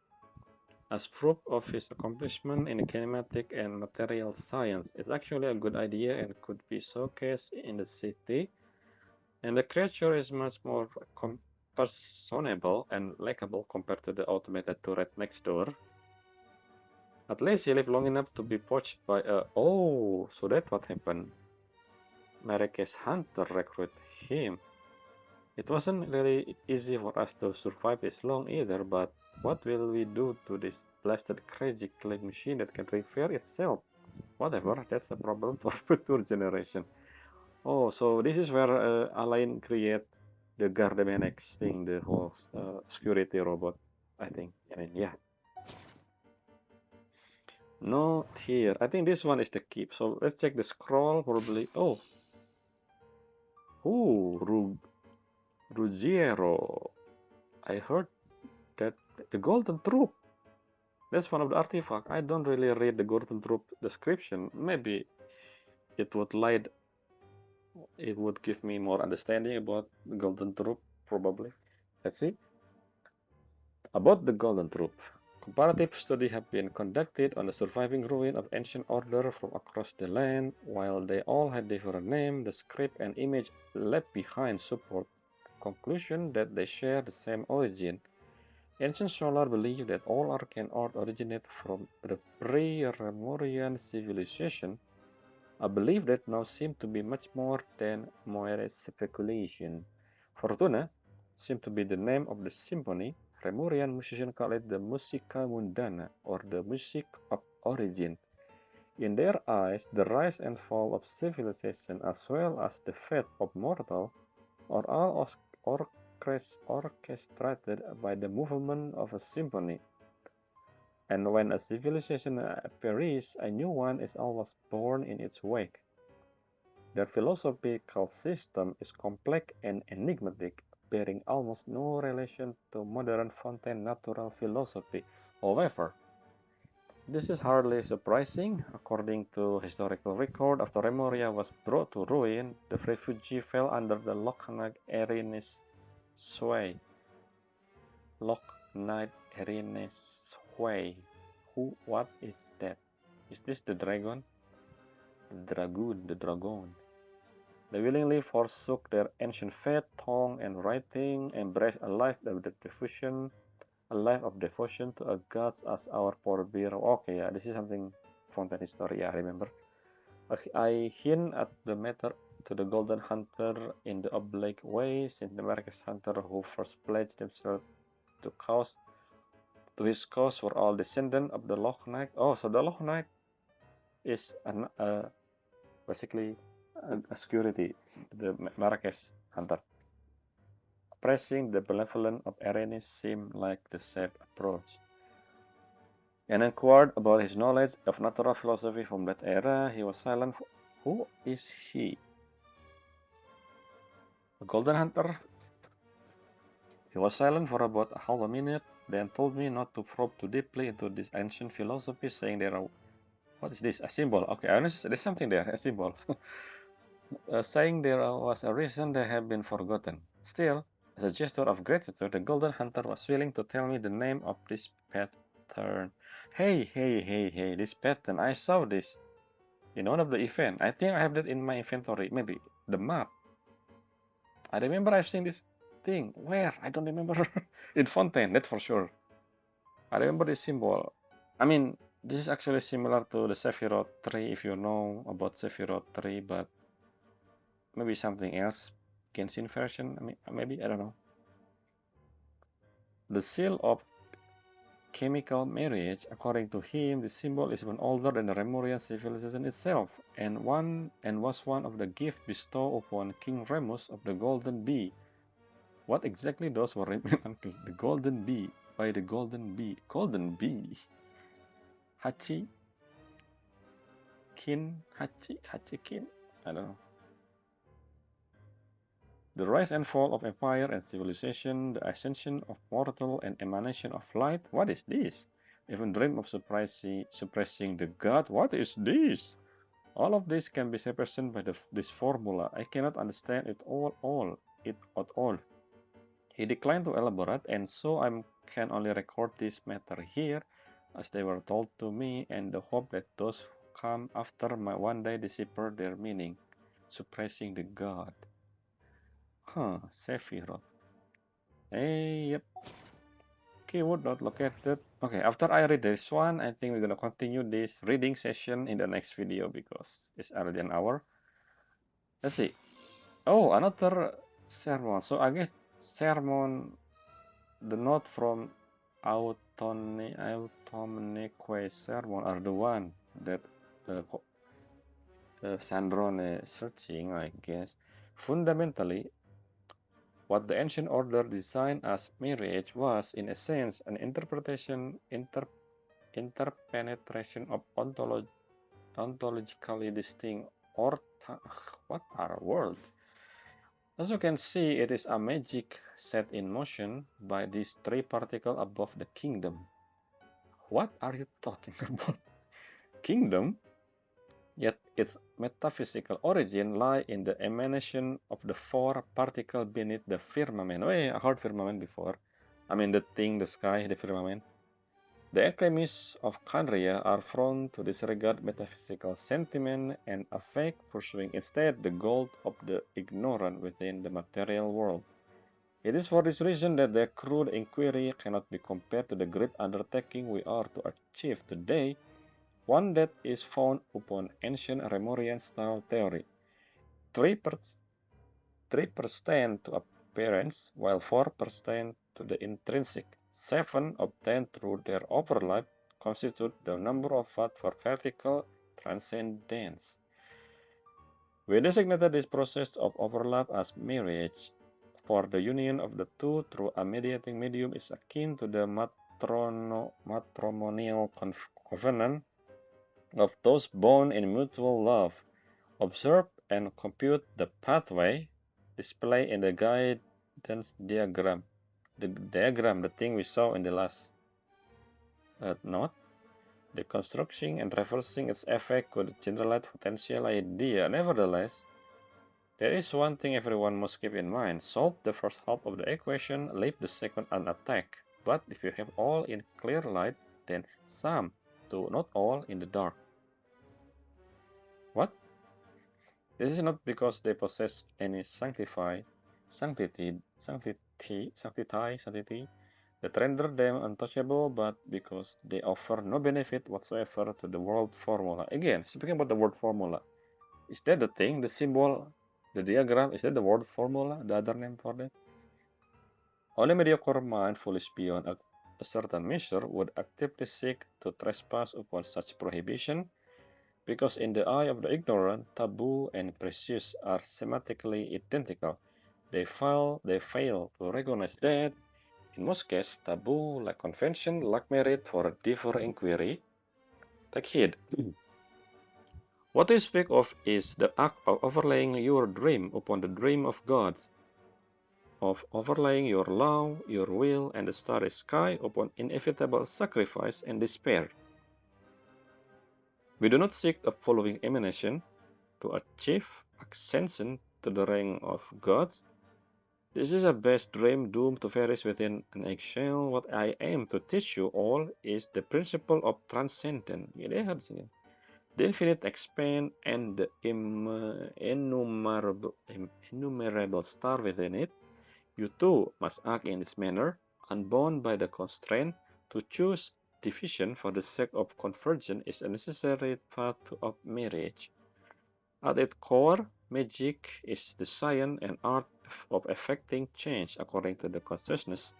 As proof of his accomplishment in kinematic and material science, it's actually a good idea and could be showcased in the city. And the creature is much more personable and likable compared to the automated turret next door. At least he lived long enough to be poached by a... Oh, so that's what happened. Marrakesh hunter recruit him. It wasn't really easy for us to survive this long either, but what will we do to this blasted crazy killing machine that can repair itself? Whatever, that's a problem for future generation. Oh, so this is where Alain create the Gardemenex thing, the whole security robot, I think. I mean, yeah. Not here. I think this one is the keep. So let's check the scroll. Probably. Oh. Ooh, Ruggiero. I heard that the Golden Troop. That's one of the artifacts. I don't really read the Golden Troop description. Maybe it would light. It would give me more understanding about the Golden Troop. Probably. Let's see. About the Golden Troop. Comparative studies have been conducted on the surviving ruins of ancient orders from across the land. While they all had different names, the script and image left behind support the conclusion that they share the same origin. Ancient scholars believe that all arcane art originated from the pre-Remorian civilization, a belief that now seems to be much more than mere speculation. Fortuna seems to be the name of the symphony. Remorian musicians call it the musica mundana, or the music of origin. In their eyes, the rise and fall of civilization, as well as the fate of mortal, are all orchestrated by the movement of a symphony. And when a civilization perishes, a new one is always born in its wake. Their philosophical system is complex and enigmatic, bearing almost no relation to modern Fontaine natural philosophy. However, this is hardly surprising. According to historical record, after Remoria was brought to ruin, the refugee fell under the Lochnaid Erin's sway. Lochnaid Erin's sway. What is that? Is this the dragon? The dragon. They willingly forsook their ancient faith, tongue, and writing, embraced a life of devotion to a god as our forebear. Okay, yeah, this is something from that history. Yeah, I remember. I hint at the matter to the Golden Hunter in the oblique way, since the Marrakesh Hunter who first pledged themselves to his cause were all descendants of the Lochnaid. Oh, so the Lochnaid is basically a security, the Marrakesh Hunter. Pressing the benevolence of Erenis seemed like the safe approach. and inquired about his knowledge of natural philosophy from that era. He was silent. Who is he? A golden hunter? He was silent for about half a minute, then told me not to probe too deeply into this ancient philosophy, saying there are... What is this? A symbol. Okay, there's something there, a symbol. Saying there was a reason they have been forgotten. Still, as a gesture of gratitude, the golden hunter was willing to tell me the name of this pattern. Hey, this pattern. I saw this in one of the event. I think I have that in my inventory. Maybe the map. I remember I've seen this thing. Where? I don't remember. In Fontaine, that's for sure. I remember this symbol. I mean, this is actually similar to the Sephiroth tree, if you know about Sephiroth tree, but maybe something else. Genshin version, I mean, maybe, I don't know. The seal of chemical marriage, according to him, the symbol is even older than the Remorian civilization itself, and was one of the gifts bestowed upon King Remus of the Golden Bee. What exactly those were until the Golden Bee by the Golden Bee? Golden Bee? Hachi? Hachikin? I don't know. The rise and fall of empire and civilization, the ascension of mortal and emanation of light. What is this? Even dream of suppressing the god. What is this? All of this can be represented by this formula. I cannot understand it at all. He declined to elaborate, and so I can only record this matter here, as they were told to me, and the hope that those who come after might one day decipher their meaning. Suppressing the god. Sephiroth. Yep. Keyword not located. Okay, after I read this one, I think we're gonna continue this reading session in the next video because it's already an hour. Let's see. Oh, another sermon. So I guess sermon, the note from Automne Quest sermon are the one that Sandron is searching, I guess. Fundamentally, what the ancient order designed as marriage was, in a sense, an interpenetration of ontologically distinct what are words? As you can see, it is a magic set in motion by these three particles above the kingdom. What are you talking about? Kingdom? Yet its metaphysical origin lie in the emanation of the four particles beneath the firmament. Oh yeah, I heard firmament before. I mean the thing, the sky, the firmament. The alchemists of Kandria are prone to disregard metaphysical sentiment and affect pursuing instead the gold of the ignorant within the material world. It is for this reason that their crude inquiry cannot be compared to the great undertaking we are to achieve today, one that is found upon ancient Remorian-style theory. 3% to appearance, while 4% to the intrinsic. 7 obtained through their overlap constitute the number of paths for vertical transcendence. We designated this process of overlap as marriage, for the union of the two through a mediating medium is akin to the matrimonial covenant of those bound in mutual love. Observe and compute the pathway displayed in the guidance diagram. The diagram, the thing we saw in the last note, the constructing and reversing its effect could generate potential idea. Nevertheless, there is one thing everyone must keep in mind. Solve the first half of the equation, leave the second unattacked. But if you have all in clear light, then some, though not all, in the dark. What? This is not because they possess any sanctity that render them untouchable, but because they offer no benefit whatsoever to the world formula. Again, speaking about the word formula, is that the thing, the symbol, the diagram, is that the word formula, the other name for that? Only mediocre mind, foolish beyond a certain measure, would actively seek to trespass upon such prohibition, because in the eye of the ignorant, taboo and precious are semantically identical. They fail to recognize that in most cases taboo, like convention, like merit for a deeper inquiry. Take heed. What I speak of is the act of overlaying your dream upon the dream of gods, of overlaying your law, your will, and the starry sky upon inevitable sacrifice and despair. We do not seek a following emanation to achieve ascension to the rank of gods. This is a best dream doomed to vanish within an eggshell. What I aim to teach you all is the principle of transcendence. The infinite expand and the innumerable star within it. You too must act in this manner, unbound by the constraint. To choose division for the sake of conversion is a necessary path of marriage. At its core, magic is the science and art of effecting change according to the consciousness.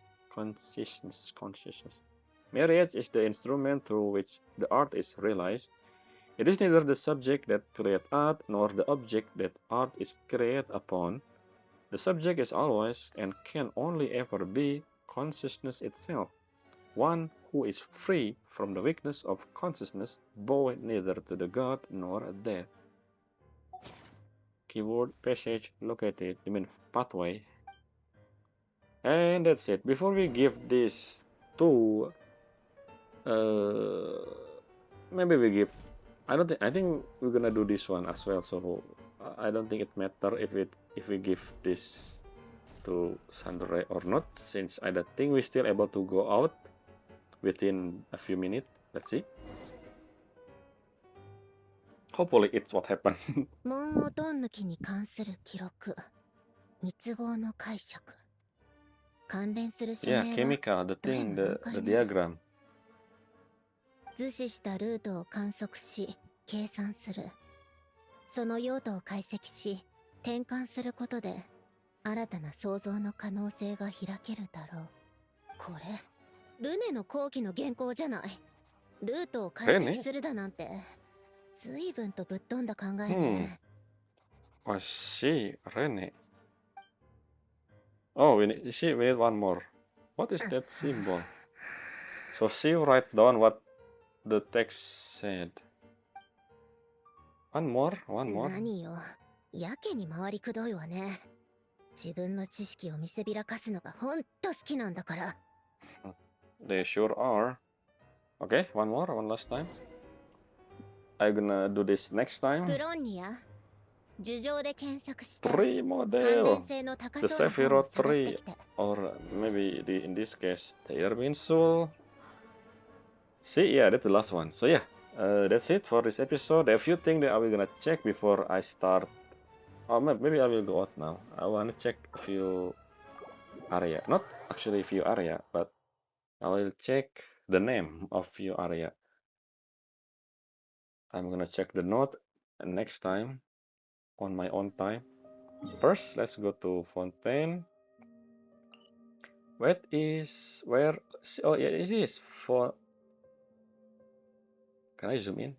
Marriage is the instrument through which the art is realized. It is neither the subject that creates art nor the object that art is created upon. The subject is always and can only ever be consciousness itself, one who is free from the weakness of consciousness, bowed neither to the god nor death. Keyword passage located, you mean pathway. And that's it. Before we give this to maybe we give, I think we're gonna do this one as well, so I don't think it matter if we give this to Sandre or not, since I don't think we're still able to go out within a few minutes. Let's see. Hopefully it's what happened. 門をドン抜きに関する記録、密合の解釈、関連する署 Yeah, 名は chemical, the どれ thing, も the 難解ね。 diagram. 図示したルートを観測し、計算する。その用途を解析し、転換することで、新たな創造の可能性が開けるだろう。これ、ルネの後期の原稿じゃない。ルートを解析するだなんて、随分とぶっ飛んだ考えね。I see, Rene. Oh, we need one more. What is that symbol? So she write down what the text said. One more. 何よ、やけに回りくどいわね。自分の知識を見せびらかすのがほんと好きなんだから。They sure are. Okay, one last time. I'm gonna do this next time. プロンニア、樹上で検索して、 Primo 関連 Deo. 性の高 The そうな本を Sephiroth 探してきて。 or maybe in this case, the Erwin Soul. See, yeah, that's the last one. So yeah, that's it for this episode. There are a few things that I will gonna check before I start. Oh, maybe I will go out now. I wanna check a few area. Not actually a few area, but I will check the name of few area. I'm gonna check the note next time on my own time. First, let's go to Fontaine. Where? Oh, yeah, it is for. Can I zoom in?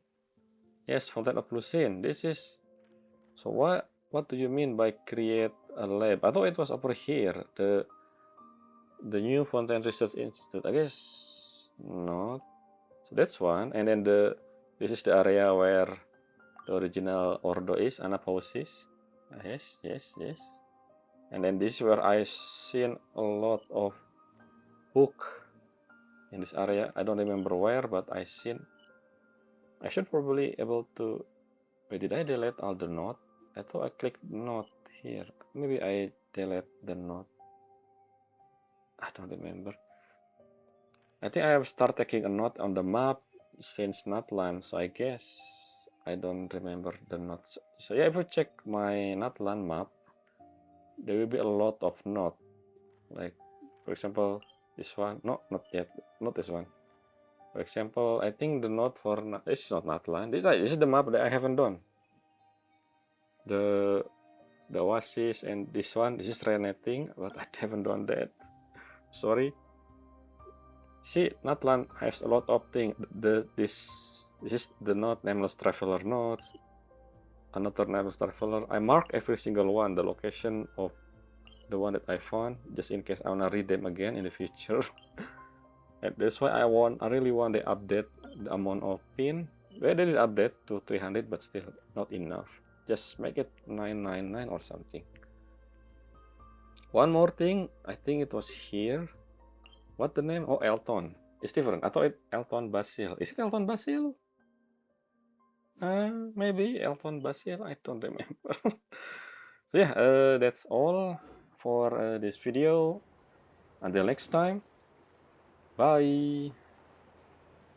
Yes, Fontaine of Lucine. This is. So what do you mean by create a lab? I thought it was over here. The new Fontaine Research Institute. I guess not. So that's one. And then this is the area where the original Ordo is, Anapausis. Yes. And then this is where I seen a lot of book in this area. I don't remember where, but I should probably able to. Wait, did I delete all the note? I thought I clicked note here. Maybe I delete the note. I don't remember. I think I have started taking a note on the map since Natlan, so I guess I don't remember the notes. So yeah, if you check my Natlan map, there will be a lot of notes. Like, for example, this one. No, not yet. Not this one. For example, I think the note for this is not Natlan. This is the map that I haven't done. The Oasis and this one. This is Reneting, but I haven't done that. Sorry. See, Natlan has a lot of things. This is the note, Nameless Traveler notes. Another Nameless Traveler. I mark every single one, the location of the one that I found, just in case I wanna read them again in the future. And that's why I really want to update the amount of pin. Well, they did update to 300, but still not enough. Just make it 999 or something. One more thing, I think it was here. What the name? Oh, Elton. It's different. I thought it Elton Basil. Is it Elton Basil? Maybe Elton Basil. I don't remember. So yeah, that's all for this video. Until next time. Bye.